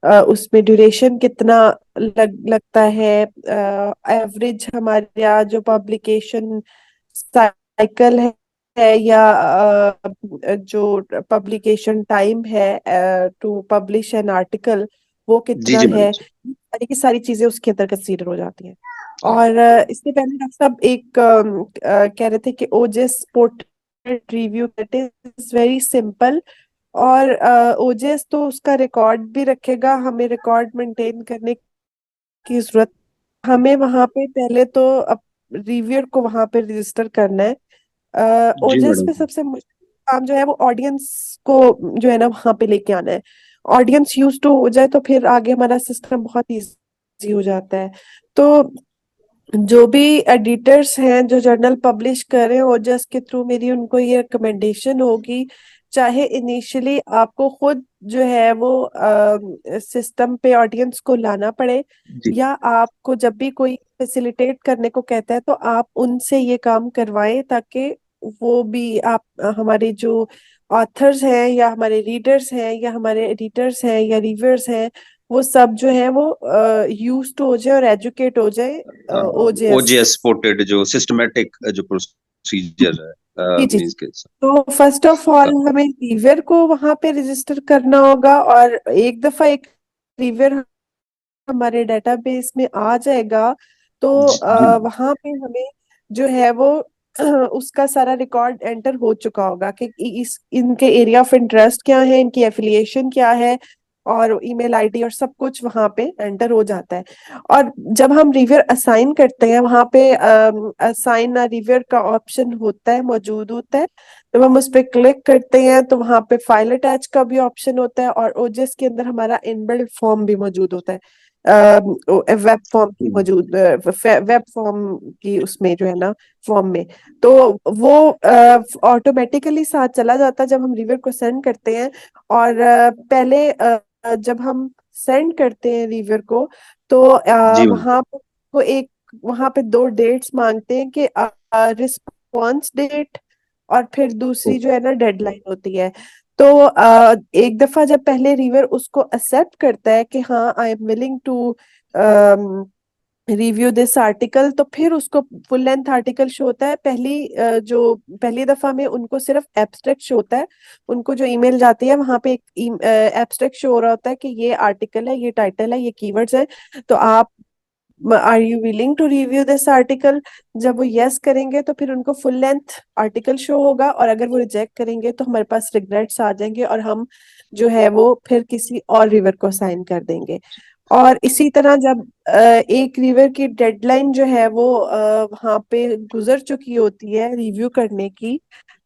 S2: उसमें ड्यूरेशन कितना लगता है, एवरेज हमारा जो पब्लिकेशन साइकिल है या जो पब्लिकेशन टाइम है टू पब्लिश एन आर्टिकल वो
S4: जी
S2: कितना
S4: जी
S2: है।
S4: मैडम।
S2: सारी की सारी चीजें उसके अंदर कंसीडर हो जाती हैं। और इससे पहले डॉक्टर साहब एक कह रहे थे कि OJS portrait review that is very simple, और ओजेस तो उसका रिकॉर्ड भी रखेगा, हमें रिकॉर्ड मेंटेन करने की जरूरत। हमें वहां पे पहले तो रिव्यूअर को वहां पे रजिस्टर करना है।
S4: जी
S2: ओजेस
S4: मैडम।
S2: पे सबसे मुश्किल काम जो है वो ऑडियंस को जो है ना वहां पे लेके आना है। ऑडियंस यूज टू हो जाए तो फिर आगे हमारा सिस्टम बहुत इजी हो जाता है। तो जो भी एडिटर्स हैं जो जर्नल पब्लिश कर रहे हैं ओजस के थ्रू, मेरी उनको ये रिकमेंडेशन होगी, चाहे इनिशियली आपको खुद जो है वो सिस्टम पे ऑडियंस को लाना पड़े,
S4: जी
S2: या आपको जब भी कोई फैसिलिटेट करने को कहता है तो आप उनसे ये काम करवाएं, ताकि वो भी आप हमारे जो ऑथर्स हैं या हमारे रीडर्स हैं या हमारे एडिटर्स हैं या रिव्यूअर्स हैं, वो सब जो है वो यूज टू हो जाए और एजुकेट हो जाए ओजेएस।
S4: ओजीएस पोर्टेड जो सिस्टमेटिक जो प्रोसीजर है
S2: जी जी।
S4: मींस के
S2: तो फर्स्ट ऑफ ऑल हमें रिव्यूअर को वहां पे रजिस्टर करना होगा, और एक दफा एक रिव्यूअर हमारे डेटाबेस में आ जाएगा तो
S4: जी
S2: वहां पे हमें जो है वो उसका सारा रिकॉर्ड एंटर हो चुका होगा कि इस इनके एरिया ऑफ इंटरेस्ट क्या है, इनकी एफिलिएशन क्या है, और ईमेल आईडी और सब कुछ वहां पे एंटर हो जाता है। और जब हम रिव्यूअर असाइन करते हैं वहां पे असाइन रिव्यूअर का ऑप्शन होता है, मौजूद होता है। जब हम उस पर क्लिक करते हैं तो वहां पे फाइल अटैच का भी ऑप्शन होता है, और ओजेस के अंदर हमारा इनबिल्ट फॉर्म भी मौजूद होता है, वेब फॉर्म की मौजूद, वेब फॉर्म की उसमें जो है ना फॉर्म में। तो वो ऑटोमेटिकली साथ चला जाता है जब हम रिव्यूअर को सेंड करते हैं। और पहले जब हम सेंड करते हैं रिव्यूअर को तो
S4: जी मैम।
S2: वहां पर वो एक वहां पे दो डेट्स मांगते हैं कि रिस्पॉन्स डेट, और फिर दूसरी जो है ना डेडलाइन होती है। तो एक दफा जब पहले रिव्यूअर उसको एक्सेप्ट करता है कि हाँ I am willing to review this article, तो फिर उसको फुल लेंथ आर्टिकल शो होता है। जो पहली दफा में उनको सिर्फ एब्स्ट्रैक्ट शो होता है, उनको जो ईमेल जाती है वहां पे एक एब्स्ट्रैक्ट शो हो रहा होता है कि ये आर्टिकल है, ये टाइटल है, ये कीवर्ड्स है, तो आप are you willing to review this article. जब वो यस करेंगे तो फिर उनको फुल लेंथ आर्टिकल शो होगा, और अगर वो रिजेक्ट करेंगे तो हमारे पास रिग्रेट्स आ जाएंगे और हम जो है वो फिर किसी और रिव्यूअर को साइन कर देंगे। और इसी तरह जब एक रिव्यूअर की डेडलाइन जो है वो वहां पे गुजर चुकी होती है रिव्यू करने की,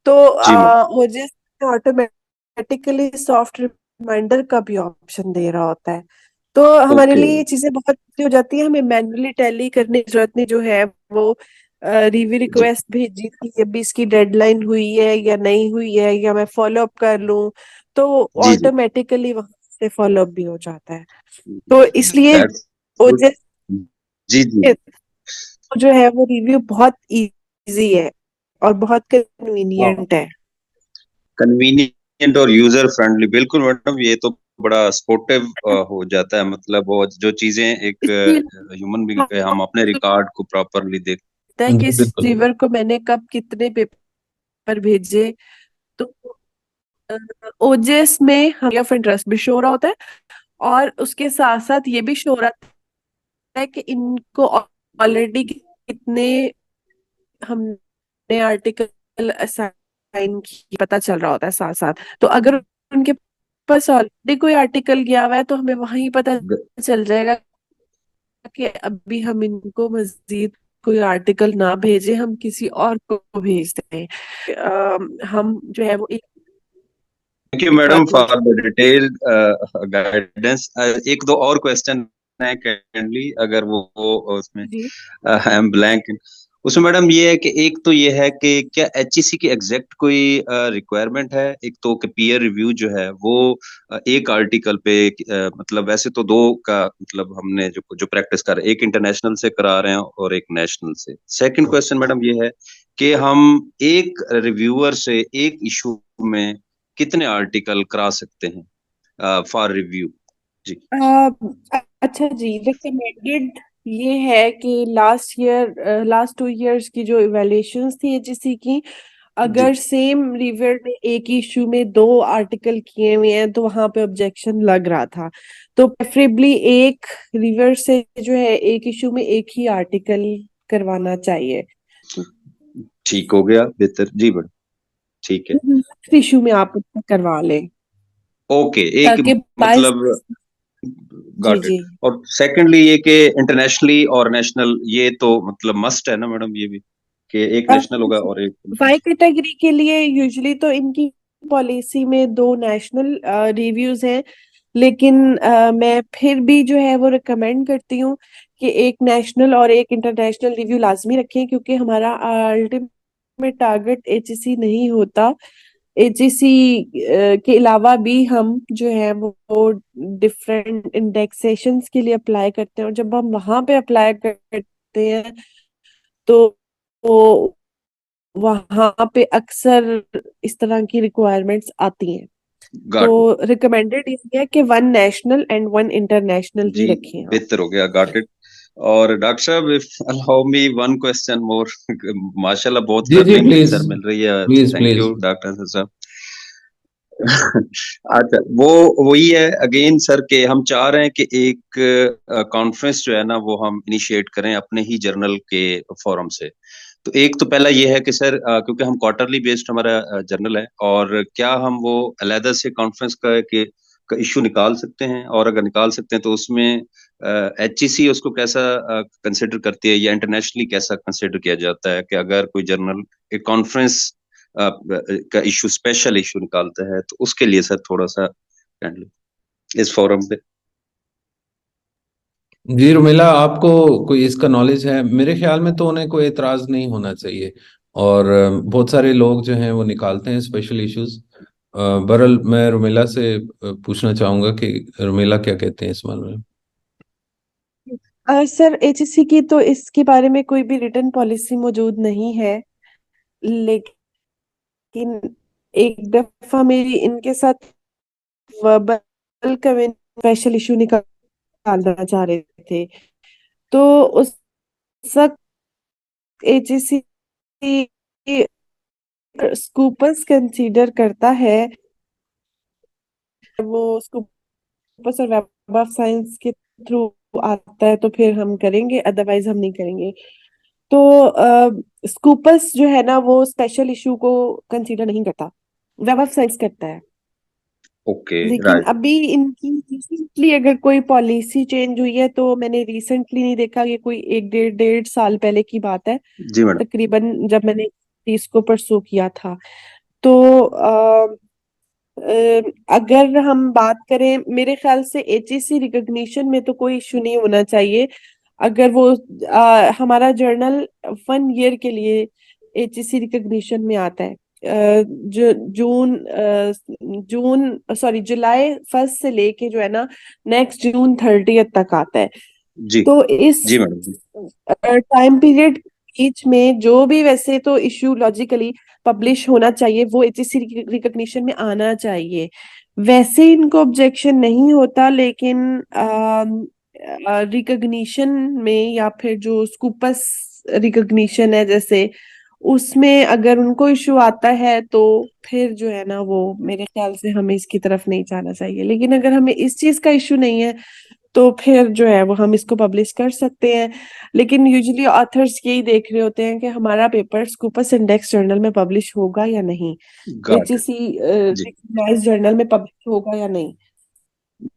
S2: तो
S4: जी मैम।
S2: मुझे ऑटोमेटिकली सॉफ्ट रिमाइंडर का भी ऑप्शन दे रहा होता है। तो हमारे
S4: ओके।
S2: लिए ये चीजें बहुत easy हो जाती है, हमें मैन्युअली टैली करने की जरूरत नहीं, जो है वो रिव्यू
S4: जी
S2: रिक्वेस्ट भेजी थी, अभी इसकी डेडलाइन हुई है या नहीं हुई है, या मैं फॉलो अप कर लूं, तो
S4: जी जी।
S2: ऑटोमेटिकली वहां से फॉलो अप भी हो जाता है। तो इसलिए
S4: दैट्स गुड।
S2: ओजेस
S4: जी जी।
S2: जो है वो रिव्यू बहुत इजी है और बहुत
S4: हाँ,
S2: कन्वीनियंट है।
S4: कन्वीनियंट और यूजर फ्रेंडली, बिल्कुल मैडम। ये तो बड़ा स्पोर्टिव हो जाता है, मतलब वो जो चीजें एक
S2: इसलिए
S4: ह्यूमन बीइंग पे हम अपने रिकॉर्ड को प्रॉपरली देख।
S2: लगता है कि
S1: जी
S2: इस
S1: बिल्कुल।
S2: रिव्यूअर को मैंने कब कितने पेपर भेजे। तो ओजेस में हम ऑफ इंटरेस्ट भी शो हो रहा होता है, और उसके साथ साथ ये भी शो हो रहा है कि इनको ऑलरेडी कितने हमने आर्टिकल असाइन की पता चल रहा होता है साथ साथ। तो अगर उनके पास ऑलरेडी कोई आर्टिकल गया हुआ है तो हमें वहीं पता चल जाएगा कि अभी हम इनको मजीद कोई आर्टिकल ना भेजें, हम किसी और को भेज दें। हम जो है वो एक
S4: थैंक यू
S2: बार
S4: मैडम
S2: को
S4: फॉर द डिटेल्ड गाइडेंस। एक दो और क्वेश्चन है काइंडली, अगर वो उसमें
S2: जी।
S4: I am blank. उसमें मैडम ये है कि एक तो ये है कि क्या एचईसी की एग्जैक्ट कोई रिक्वायरमेंट है? एक तो कि पीयर रिव्यू जो है वो एक आर्टिकल पे मतलब वैसे तो दो का मतलब हमने जो जो प्रैक्टिस कर रहे हैं, एक इंटरनेशनल से करा रहे हैं और एक नेशनल से। सेकंड क्वेश्चन मैडम ये है कि हम एक रिव्यूअर से एक इशू में कितने आर्टिकल करा सकते हैं फॉर रिव्यू? जी
S2: अच्छा जी, रिकमेंडेड ये है कि लास्ट 2 इयर्स की जो इवैल्यूएशंस थी एचईसी की, अगर सेम रिवर में एक इशू में 2 आर्टिकल किए हुए हैं तो वहां पे ऑब्जेक्शन लग रहा था, तो प्रेफरेबली एक रिवर से जो है एक इशू में एक ही आर्टिकल करवाना चाहिए।
S4: ठीक हो गया, बेहतर जी मैडम, ठीक है,
S2: इशू में आप उसको करवा लें
S4: ओके, एक
S2: ताकि बाईस।
S4: मतलब
S2: जी
S4: गॉट इट।
S2: जी।
S4: और सेकंडली ये कि इंटरनेशनली और नेशनल, ये तो मतलब मस्ट है ना मैडम, ये भी कि एक नेशनल होगा और एक
S2: वाई कैटेगरी के लिए यूजुअली तो इनकी पॉलिसी में 2 नेशनल रिव्यूज हैं, लेकिन मैं फिर भी जो है वो रिकमेंड करती हूँ कि एक नेशनल और एक इंटरनेशनल रिव्यू लाजमी रखें, क्योंकि हमारा अल्टीमेट टारगेट एचईसी नहीं होता। एचईसी के अलावा भी हम जो है वो डिफरेंट इंडेक्सेशंस के लिए अप्लाई करते हैं, और जब हम वहां पे अप्लाई करते हैं तो वहां पे अक्सर इस तरह की रिक्वायरमेंट्स आती हैं। तो
S4: गॉट इट
S2: रिकमेंडेड ये है कि 1 नेशनल एंड 1 इंटरनेशनल ही
S4: जी,
S2: रखें आप।
S4: बेहतर हो गया, गॉट इट। और डॉक्टर साहब, if allow me one question more, माशाल्लाह बहुत
S1: जी जी,
S4: लर्निंग
S1: प्लीज
S4: सर मिल रही है,
S1: please
S4: thank
S1: please.
S4: You doctor साहब। अच्छा, वो वही है अगेन सर, के हम चाह रहे हैं कि एक कॉन्फ्रेंस जो है ना वो हम इनिशिएट करें अपने ही जर्नल के फोरम से। तो एक तो पहला ये है कि सर, क्योंकि हम क्वार्टरली बेस्ड हमारा जर्नल है, और क्या हम वो अलहदा से कॉन्फ्रेंस का इश्यू निकाल सकते हैं, और अगर निकाल सकते हैं तो उसमें एचईसी उसको कैसा कंसिडर करती है, या इंटरनेशनली कैसा कंसिडर किया जाता है कि अगर कोई जर्नल एक कॉन्फ्रेंस का इशू, स्पेशल इशू निकालता है, तो उसके लिए सर थोड़ा सा काइंडली इस फोरम पे।
S1: जी रुमेला, आपको कोई इसका नॉलेज है? मेरे ख्याल में तो उन्हें कोई एतराज नहीं होना चाहिए। और बहुत सारे लोग जो हैं वो निकालते हैं स्पेशल इश्यूज। बहरहाल मैं रुमेला से पूछना चाहूंगा कि रुमेला क्या कहते हैं इस मामले में।
S2: सर एचएससी की तो इसके बारे में कोई भी रिटन पॉलिसी मौजूद नहीं है, लेकिन एक दफा मेरी इनके साथ वर्बल स्पेशल इशू निकालना चाह रहे थे, तो उस वक्त एचएससी स्कूपस कंसीडर करता है, वो स्कूपस और वेब ऑफ साइंस के थ्रू आता है तो फिर हम करेंगे, अदरवाइज हम नहीं करेंगे। तो स्कूपस जो है ना वो स्पेशल इशू को कंसीडर नहीं करता, वेब ऑफ साइंस करता है।
S4: ओके,
S2: लेकिन
S4: राइट,
S2: अभी इनकी रिसेंटली अगर कोई पॉलिसी चेंज हुई है, तो मैंने रिसेंटली नहीं देखा, ये कोई 1 डेढ़ साल पहले की बात है
S4: जी मैडम,
S2: तकरीबन, जब मैंने इसको परसू किया था। तो अगर हम बात करें, मेरे ख्याल से एचईसी रिकॉग्निशन में तो कोई इशू नहीं होना चाहिए। अगर वो हमारा जर्नल 1 ईयर के लिए एचईसी रिकॉग्निशन में आता है, जो जून सॉरी जुलाई 1 से लेके जो है ना नेक्स्ट जून 30 तक आता है।
S4: जी
S2: तो इस
S4: जी मैडम,
S2: टाइम पीरियड बीच में जो भी वैसे तो इशू लॉजिकली पब्लिश होना चाहिए, वो एचएससी रिकॉग्निशन में आना चाहिए। वैसे इनको ऑब्जेक्शन नहीं होता, लेकिन रिकॉग्निशन में या फिर जो स्कूपस रिकॉग्निशन है जैसे, उसमें अगर उनको इशू आता है तो फिर जो है ना वो मेरे ख्याल से हमें इसकी तरफ नहीं जाना चाहिए। लेकिन अगर हमें इस चीज का इशू नहीं है तो फिर जो है वो हम इसको पब्लिश कर सकते हैं। लेकिन यूजुअली ऑथर्स यही देख रहे होते हैं कि हमारा पेपर स्कूपस इंडेक्स जर्नल में पब्लिश होगा या नहीं,
S4: गॉट इट,
S2: एचईसी
S4: जी
S2: रिकॉग्नाइज्ड जर्नल में पब्लिश होगा या नहीं।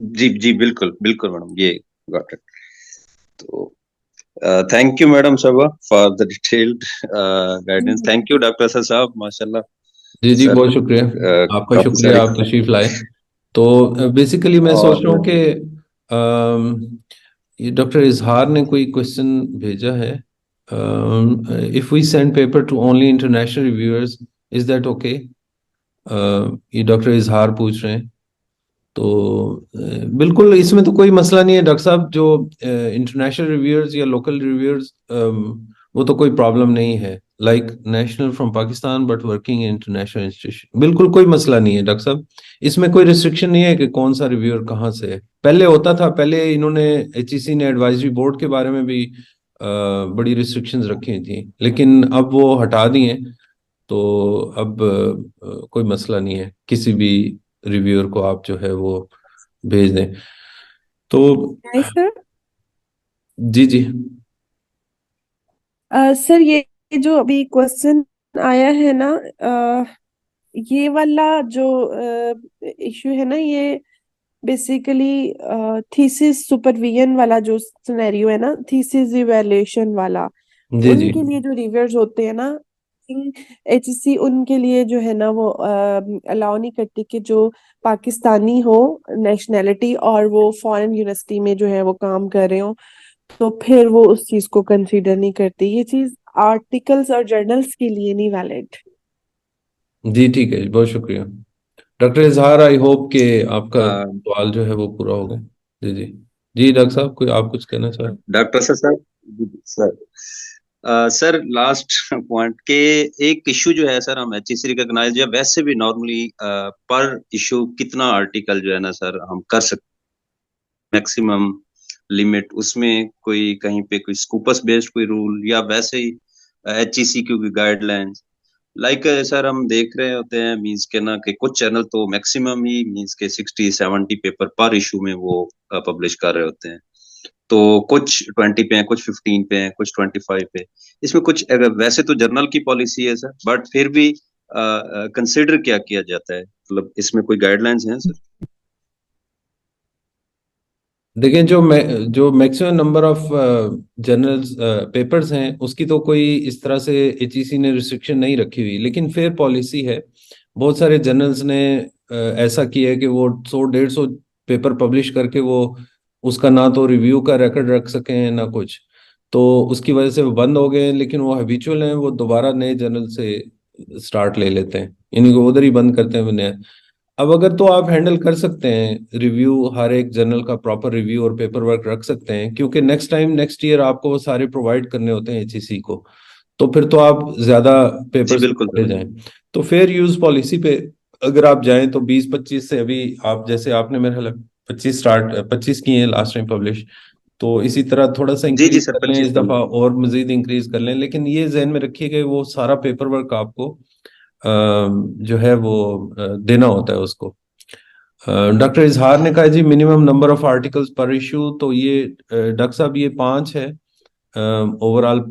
S4: जी जी, बिल्कुल बिल्कुल मैडम, ये गॉट इट। तो thank you madam Saba for the detailed guidance, thank you doctor साहब, माशाल्लाह
S1: जी जी,
S4: सर,
S1: बहुत शुक्रिया। आपका
S4: काफी
S1: शुक्रिया,
S4: सारे
S1: आप तशरीफ लाए। तो बेसिकली मैं सोच रहा हूँ
S4: और
S1: कि ये डॉक्टर इजहार ने कोई क्वेश्चन भेजा है। If we send paper to only international reviewers, is that okay? ये डॉक्टर इजहार पूछ रहे हैं। तो बिल्कुल इसमें तो कोई मसला नहीं है डॉक्टर साहब। जो इंटरनेशनल रिव्यूअर्स या लोकल रिव्यूअर्स, वो तो कोई प्रॉब्लम नहीं है। Like national from Pakistan but working in international institution, बिल्कुल कोई मसला नहीं है डॉक्टर साहब। इसमें कोई रिस्ट्रिक्शन नहीं है कि कौन सा रिव्यूअर कहाँ से है। पहले होता था, पहले इन्होंने एचईसी ने एडवाइजरी बोर्ड के बारे में भी बड़ी रिस्ट्रिक्शंस रखी थी, लेकिन अब वो हटा दी हैं। तो अब कोई मसला नहीं है, किसी भी रिव्यूअर को आप जो है वो भेज दें। तो
S2: नाइस सर।
S1: जी जी।
S2: सर ये जो अभी क्वेश्चन आया है ना, ये वाला जो इशू है ना, ये बेसिकली थीसिस सुपरविजन वाला जो सिनेरियो है ना, थीसिस इवैल्यूएशन वाला,
S1: जी जी।
S2: उनके लिए जो रिव्यूअर्स होते हैं ना, एचएससी उनके लिए जो है ना वो अलाउ नहीं करती कि जो पाकिस्तानी हो नेशनैलिटी और वो फॉरेन यूनिवर्सिटी में जो है वो काम कर रहे हो, तो फिर वो उस चीज को कंसीडर नहीं करती। ये चीज आर्टिकल्स और जर्नल्स के लिए नहीं वैलिड।
S1: जी ठीक है, बहुत शुक्रिया डॉक्टर इजहार। आई होप कि आपका
S4: अ,
S1: सवाल जो है वो पूरा हो गया। जी जी। जी डॉक्टर साहब, कोई आप कुछ कहना चाहें?
S4: Doctor sir sir sir last point के एक इशू जो है सर, हम एचईसी रिकॉग्नाइज या वैसे भी नॉर्मली पर इशू कितना आर्टिकल जो है ना सर हम कर सकते, मैक्सिमम लिमिट उसमें कोई कहीं पे कोई स्कूपस बेस्ड कोई रूल या वैसे ही एचईसी की कोई गाइडलाइंस, लाइक सर हम देख रहे होते हैं मींस के ना कि कुछ चैनल तो मैक्सिमम ही मींस के 60-70 पेपर पर इशू में वो पब्लिश कर रहे होते हैं, तो कुछ 20 पे हैं, कुछ 15 पे हैं, कुछ 25 पे। इसमें कुछ अगर वैसे तो जर्नल की पॉलिसी है सर, बट फिर भी कंसिडर क्या किया जाता है, मतलब इसमें कोई गाइडलाइंस हैं सर?
S1: देखें, जो maximum number of journals papers हैं उसकी तो कोई इस तरह से एचईसी ने रिस्ट्रिक्शन नहीं रखी हुई, लेकिन फेयर पॉलिसी है। बहुत सारे जर्नल्स ने ऐसा किया है कि वो 100-150 पेपर पब्लिश करके वो उसका ना तो रिव्यू का रिकॉर्ड रख सकें ना कुछ, तो उसकी वजह से वो बंद हो गए हैं। लेकिन वो हैबिचुअल हैं, वो दोबारा नए जर्नल से स्टार्ट ले लेते हैं, इन्हीं को उधर ही बंद करते हैं वो नया। अब अगर तो आप हैंडल कर सकते हैं रिव्यू, हर एक जर्नल का प्रॉपर रिव्यू और पेपर वर्क रख सकते हैं, क्योंकि नेक्स्ट टाइम नेक्स्ट ईयर आपको वो सारे प्रोवाइड करने होते हैं एचईसी को, तो फिर तो आप ज्यादा
S4: जी
S1: पेपर्स
S4: बिल्कुल
S1: ले
S4: सर।
S1: जाएं। तो फेयर यूज पॉलिसी पे अगर आप जाएं तो 20-25 से, अभी आप जैसे आपने मेरे ख्याल 25 किए हैं लास्ट टाइम पब्लिश, तो इसी तरह थोड़ा सा
S4: जी जी
S1: इंक्रीज
S4: सर,
S1: कर लें
S4: 25
S1: इस
S4: की।
S1: दफा, और मजीद इंक्रीज कर लें। लेकिन ये जहन में रखिए कि वो सारा पेपर वर्क आपको जो है वो देना होता है उसको। डॉक्टर इजहार ने कहा जी मिनिमम नंबर ऑफ आर्टिकल्स पर इशू, तो ये डॉक्टर साहब ये 5 है ओवरऑल।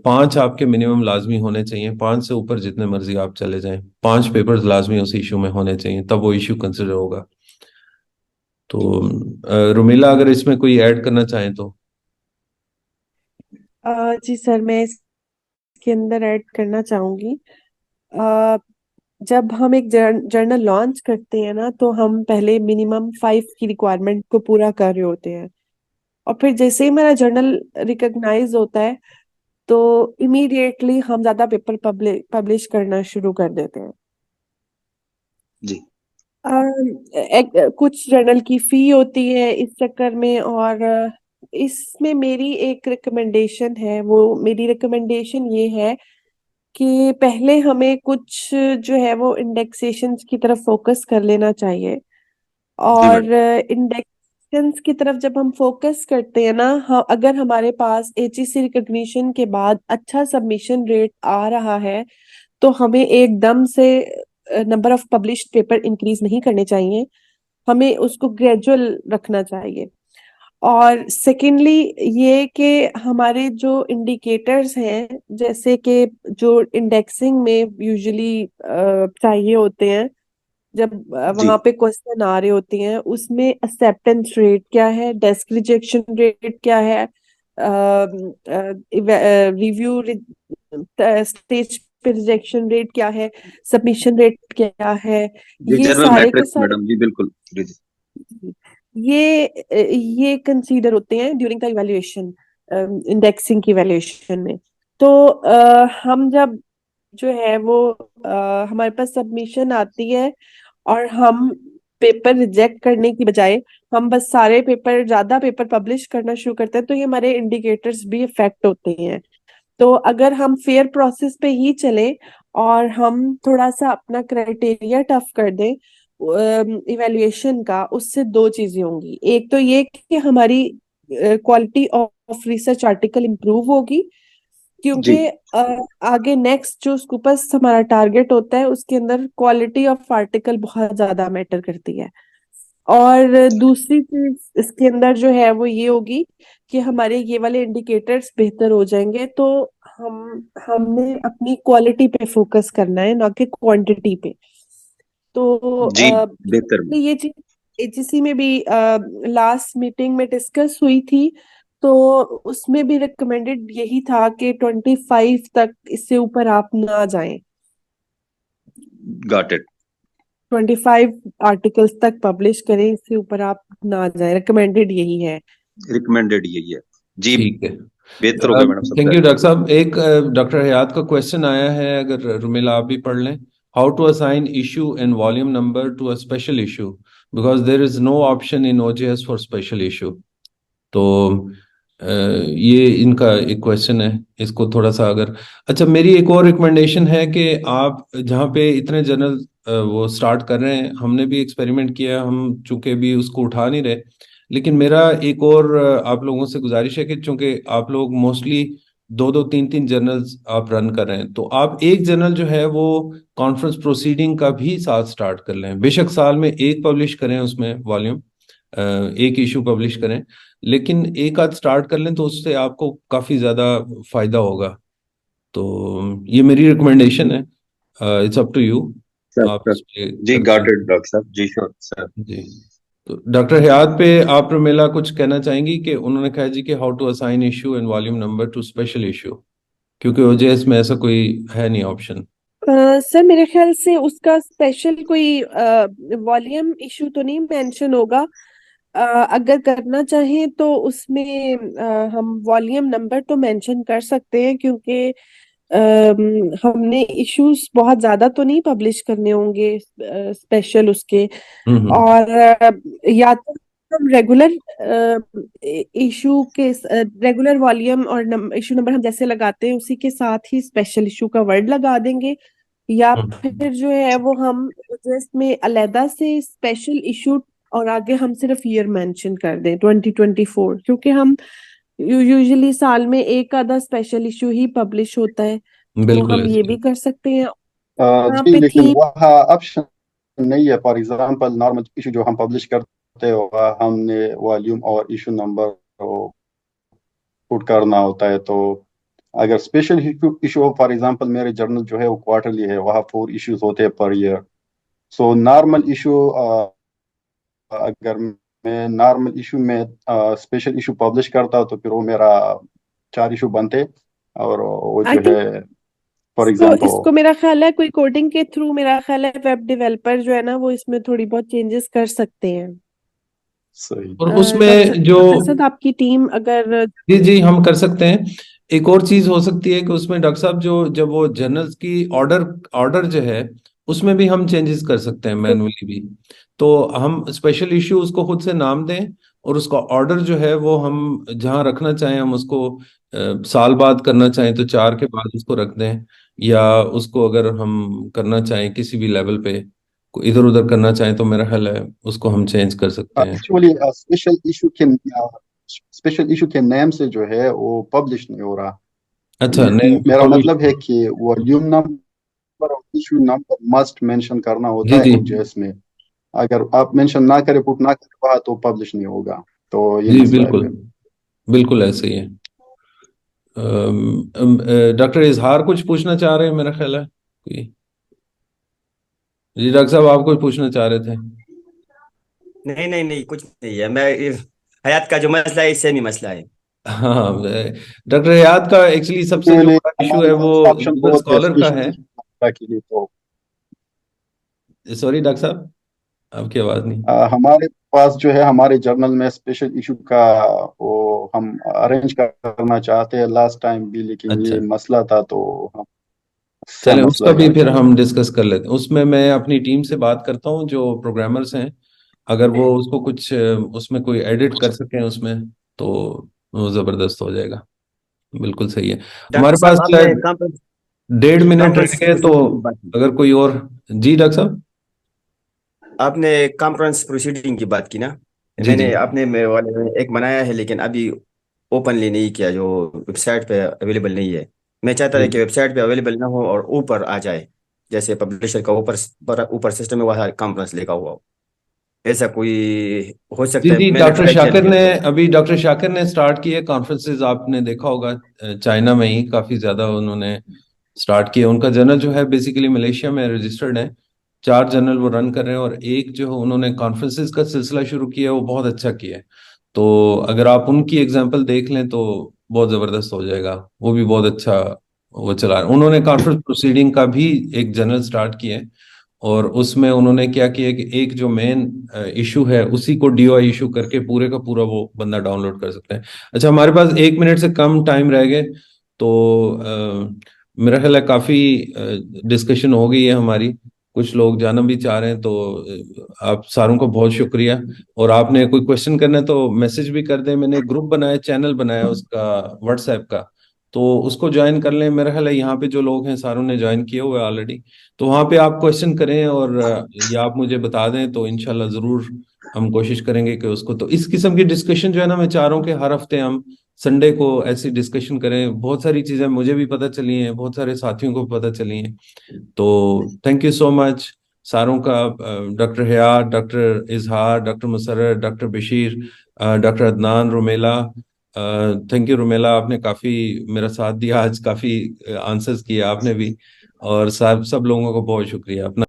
S1: 5 आपके मिनिमम लाजमी होने चाहिए, 5 से ऊपर जितने मर्जी आप चले जाएं, 5 पेपर्स लाजमी उस इशू में होने चाहिए, तब वो इशू कंसिडर होगा। तो रुमीला अगर इसमें कोई ऐड करना चाहें तो।
S2: जी सर, मैं इसके अंदर ऐड करना चाहूंगी। अ, जब हम एक जर्नल लॉन्च करते हैं ना, तो हम पहले मिनिमम 5 की रिक्वायरमेंट को पूरा कर रहे होते हैं, और फिर जैसे ही हमारा जर्नल रिकॉग्नाइज होता है, तो इमीडिएटली हम ज्यादा पेपर पब्लिश करना शुरू कर देते हैं।
S4: जी
S2: कुछ जर्नल की फी होती है इस चक्कर में, और इसमें मेरी एक रिकमेंडेशन है। वो मेरी रिकमेंडेशन ये है कि पहले हमें कुछ जो है वो इंडेक्सेशंस की तरफ फोकस कर लेना चाहिए।
S4: जी
S2: और
S4: मैडम।
S2: इंडेक्सेशंस की तरफ जब हम फोकस करते हैं ना, अगर हमारे पास एचईसी रिकॉग्निशन के बाद अच्छा सबमिशन रेट आ रहा है, तो हमें एकदम से number of published paper increase नहीं करने चाहिए, हमें उसको ग्रेजुअल रखना चाहिए। और सेकेंडली ये कि हमारे जो इंडिकेटर्स हैं, जैसे कि जो इंडेक्सिंग में यूजुअली चाहिए होते हैं, जब
S4: जी
S2: वहां पे क्वेश्चन आ रहे होते हैं, उसमें एक्सेप्टेंस रेट क्या है, डेस्क रिजेक्शन रेट क्या है, रिव्यू स्टेज पे रिजेक्शन रेट क्या है, सबमिशन रेट क्या है,
S4: जी,
S2: ये
S4: जनरल
S2: सारे के
S4: मैट्रिक्स
S2: सारे
S4: मैडम, जी बिल्कुल। जी जी।
S2: ये कंसीडर होते हैं ड्यूरिंग द इवैल्यूएशन, इंडेक्सिंग की इवैल्यूएशन में। तो हम जब जो है वो हमारे पास सबमिशन आती है, और हम पेपर रिजेक्ट करने की बजाय हम बस सारे पेपर, ज्यादा पेपर पब्लिश करना शुरू करते हैं, तो ये हमारे इंडिकेटर्स भी इफेक्ट होते हैं। तो अगर हम फेयर प्रोसेस पे ही चले, और हम थोड़ा सा अपना क्राइटेरिया टफ कर दें इवैल्यूएशन का, उससे दो चीजें होंगी। एक तो ये कि हमारी quality of research article improve होगी, क्योंकि आगे नेक्स्ट जो स्कूपस हमारा टारगेट होता है उसके अंदर क्वालिटी ऑफ आर्टिकल बहुत ज्यादा मैटर करती है। और दूसरी चीज इसके अंदर जो है वो ये होगी कि हमारे ये वाले इंडिकेटर्स बेहतर हो जाएंगे, तो हमने अपनी क्वालिटी पे फोकस करना है, ना कि क्वांटिटी पे। तो
S4: जी बेहतर।
S2: ये चीज एजीसी में भी लास्ट मीटिंग में डिस्कस हुई थी, तो उसमें भी रिकमेंडेड यही था कि 25 तक, इससे ऊपर आप ना जाएं।
S4: Got it.
S2: 25 आर्टिकल्स तक पब्लिश करें, इससे ऊपर आप ना जाएं, रिकमेंडेड यही है।
S4: रिकमेंडेड यही है जी।
S1: ठीक है।
S4: बेहतर हो गया मैडम
S1: थैंक
S4: सबसे।
S1: यू डॉक्टर साहब। एक डॉक्टर हयात का क्वेश्चन आया है, अगर रुमिला आप भी पढ़ लें। How to assign issue and volume number to a special issue, because there is no option in OJS for special issue. तो ये इनका एक क्वेश्चन है, इसको थोड़ा सा अगर। अच्छा, मेरी एक और रिकमेंडेशन है कि आप जहाँ पे इतने जर्नल वो स्टार्ट कर रहे हैं, हमने भी एक्सपेरिमेंट किया, हम चूंकि भी उसको उठा नहीं रहे, लेकिन मेरा एक और आप लोगों से गुजारिश है कि चूंकि आप लोग मोस्टली दो दो तीन तीन जर्नल्स आप रन कर रहे हैं, तो आप एक जर्नल जो है वो कॉन्फ्रेंस प्रोसीडिंग का भी साथ स्टार्ट कर लें। बेशक साल में एक पब्लिश करें, उसमें वॉल्यूम एक इशू पब्लिश करें, लेकिन एक आध स्टार्ट कर लें तो उससे आपको काफी ज्यादा फायदा होगा। तो ये मेरी रिकमेंडेशन है, it's up to you,
S4: sir
S1: आप
S4: सर
S1: इस पे
S4: जी
S1: करते
S4: गॉट
S1: हैं।
S4: इट डॉक्टर साहब जी श्योर सर।
S1: जी। तो डॉक्टर हयात पे आप रमीला कुछ कहना चाहेंगी? कि उन्होंने कहा जी कि how to assign issue and volume number to special issue, क्योंकि ओजेएस में ऐसा कोई है नहीं ऑप्शन।
S2: सर मेरे ख्याल से उसका स्पेशल कोई वॉल्यूम इशू तो नहीं मेंशन होगा। अगर करना चाहें तो उसमें हम वॉल्यूम नंबर तो मेंशन कर सकते हैं, क्योंकि हमने इश्यूज बहुत ज्यादा तो नहीं पब्लिश करने होंगे स्पेशल उसके।
S1: हम्म।
S2: और या तो हम रेगुलर इशू के रेगुलर वॉल्यूम और इशू नंबर हम जैसे लगाते हैं उसी के साथ ही स्पेशल इशू का वर्ड लगा देंगे, या
S1: हम्म।
S2: फिर जो है वो हम जस्ट में अलहदा से स्पेशल इशू और आगे हम सिर्फ ईयर मेंशन कर दें 2024, क्योंकि हम यूजुअली साल में एक आधा स्पेशल इशू ही पब्लिश होता है, तो
S1: बिल्कुल
S2: हम ये
S1: ऐसे
S2: भी
S1: ही।
S2: कर सकते हैं। यहाँ
S3: जी
S2: पे
S3: लेकिन
S2: थी
S3: वहाँ ऑप्शन नहीं है। फॉर एग्जांपल नॉर्मल इशू जो हम पब्लिश करते हो हमने वॉल्यूम और इशू नंबर पुट करना होता है। तो अगर स्पेशल इशू हो, फॉर एग्जांपल मेरे जर्नल जो है वो क्वार्टरली है, वहाँ 4 इश्यूज होते हैं per year. So normal issue अगर मैं नॉर्मल इशू में स्पेशल इशू पब्लिश करता तो फिर वो मेरा 4 इशू बनते। और वो
S2: आई
S3: जो
S2: थिंक
S3: है फॉर
S2: इसको
S3: एग्जांपल
S2: इसको मेरा ख्याल है कोई कोडिंग के थ्रू, मेरा ख्याल है वेब डेवलपर जो है ना वो इसमें थोड़ी बहुत चेंजेस कर सकते हैं।
S3: सही।
S1: और
S2: डॉक्टर
S1: उसमें जो,
S2: डॉक्टर साहब आपकी टीम अगर
S1: जी जी हम कर सकते हैं। एक और चीज हो सकती है कि उसमें डॉक्टर साहब जो जब वो जर्नल्स की ऑर्डर ऑर्डर जो है उसमें भी हम चेंजेस कर सकते हैं मैनुअली भी। तो हम स्पेशल इशू उसको खुद से नाम दें, और उसका ऑर्डर जो है वो हम जहाँ रखना चाहें हम उसको साल बाद करना चाहें तो 4 के बाद उसको रख दें, या उसको अगर हम करना चाहें किसी भी लेवल पे इधर उधर करना चाहें तो मेरा ख्याल है उसको हम चेंज कर सकते हैं।
S3: एक्चुअली स्पेशल इशू के नेम से जो है वो पब्लिश नहीं हो रहा।
S1: अच्छा, नहीं
S3: मेरा
S1: पब्लिश।
S3: मतलब है कि वॉल्यूम नंबर और इशू नंबर मस्ट मेंशन करना होता
S1: जी
S3: है
S1: जी
S3: ओजेएस में। अगर आप मेंशन ना करें, पुट ना करें वहाँ, तो पब्लिश नहीं होगा। तो ये
S1: जी
S3: मसला है
S1: बिल्कुल,
S3: फिर।
S1: बिल्कुल ऐसे ही है। डॉक्टर इजहार कुछ पूछना चाह रहे हैं मेरा ख्याल है कोई। जी डॉक्टर साहब आप कुछ पूछना चाह रहे थे।
S5: नहीं नहीं नहीं, कुछ नहीं है। मैं हयात का जो मसला है सेम ही मसला है।
S1: हाँ, डॉक्टर हयात का एक्चुअली सबसे जो
S3: एक्चुअली
S1: बड़ा इशू
S3: हमारे
S1: है वो
S3: पास ऑप्शन
S1: गूगल
S3: बहुत है
S1: स्कॉलर का
S3: स्पेशल
S1: है।
S3: इशू के लिए। तो
S1: सॉरी डॉक्टर साहब, आपकी आवाज नहीं।
S3: हमारे पास जो है हमारे जर्नल में स्पेशल इशू का वो हम अरेंज करना चाहते हैं लास्ट टाइम भी, लेकिन
S1: अच्छा,
S3: ये मसला था तो हम सा
S1: चलें
S3: मसला
S1: उसका
S3: है
S1: भी
S3: आगे।
S1: फिर हम डिस्कस कर लेते हैं। उसमें मैं अपनी टीम से बात करता हूँ जो प्रोग्रामर्स हैं, अगर वो उसको कुछ उसमें कोई एडिट कर सकें उसमें, तो वो जबरदस्त हो जाएगा। बिल्कुल सही है। हमारे
S5: डॉक्टर
S1: पास
S5: साहब आपने
S1: शायद 1.5 मिनट रह
S5: कॉन्फ्रेंस
S1: गए, तो
S5: प्रोसीडिंग की बात की।
S1: अगर कोई और। जी डॉक्टर साहब।
S5: आपने कॉन्फ्रेंस प्रोसीडिंग की बात की ना।
S1: जी जी।
S5: मैंने अपने मेरे वाले में एक बनाया है, लेकिन अभी ओपनली नहीं किया, जो वेबसाइट पे अवेलेबल नहीं है। मैं चाहता था कि वेबसाइट पे अवेलेबल ना हो और ऊपर आ जाए, जैसे पब्लिशर का ऊपर सिस्टम में वह कॉन्फ्रेंस लिखा हुआ हो। ऐसा कोई हो
S1: जी
S5: सकता है?
S1: जी,
S5: मैंने ट्राई किया नहीं है तो।
S1: डॉक्टर शाकिर ने स्टार्ट किए कॉन्फ्रेंसेज, आपने देखा होगा चाइना में ही काफी ज्यादा उन्होंने स्टार्ट किया। उनका जर्नल जो है बेसिकली मलेशिया में रजिस्टर्ड है, 4 जर्नल वो रन कर रहे हैं, और एक जो उन्होंने कॉन्फ्रेंसेज का सिलसिला शुरू किया वो बहुत अच्छा किया है। तो अगर आप उनकी एग्जांपल देख लें तो बहुत जबरदस्त हो जाएगा। वो भी बहुत अच्छा वो चला रहे हैं। उन्होंने कॉन्फ्रेंस प्रोसीडिंग का भी एक जर्नल स्टार्ट किया है, और उसमें उन्होंने क्या किया कि एक जो मेन इशू है उसी को डीओआई इशू करके पूरे का पूरा वो बंदा डाउनलोड कर सकता है। अच्छा, हमारे पास 1 मिनट से कम टाइम रह गए, तो मेरा ख्याल है काफी डिस्कशन हो गई है हमारी। कुछ लोग जाना भी चाह रहे हैं, तो आप सारों का बहुत शुक्रिया। और आपने कोई क्वेश्चन करना है तो मैसेज भी कर दें। मैंने एक ग्रुप बनाया, चैनल बनाया उसका, व्हाट्सएप का, तो उसको ज्वाइन कर लें। मेरा ख्याल है यहाँ पे जो लोग हैं सारों ने ज्वाइन किए हुए ऑलरेडी। तो वहाँ पे आप क्वेश्चन करें, और या आप मुझे बता दें, तो इंशाल्लाह जरूर हम कोशिश करेंगे कि उसको, तो इस किस्म की डिस्कशन जो है ना, मैं चाह रहा हूँ कि हर हफ्ते हम संडे को ऐसी डिस्कशन करें। बहुत सारी चीजें मुझे भी पता चली हैं, बहुत सारे साथियों को पता चली हैं। तो थैंक यू सो मच सारों का, doctor Hayat, doctor Izhar, doctor Musarrar, doctor Bashir, doctor Adnan, Rumela. Thank you Rumela, आपने काफी मेरा साथ दिया आज, काफी आंसर्स किए आपने भी। और सब सब लोगों को बहुत शुक्रिया। अपना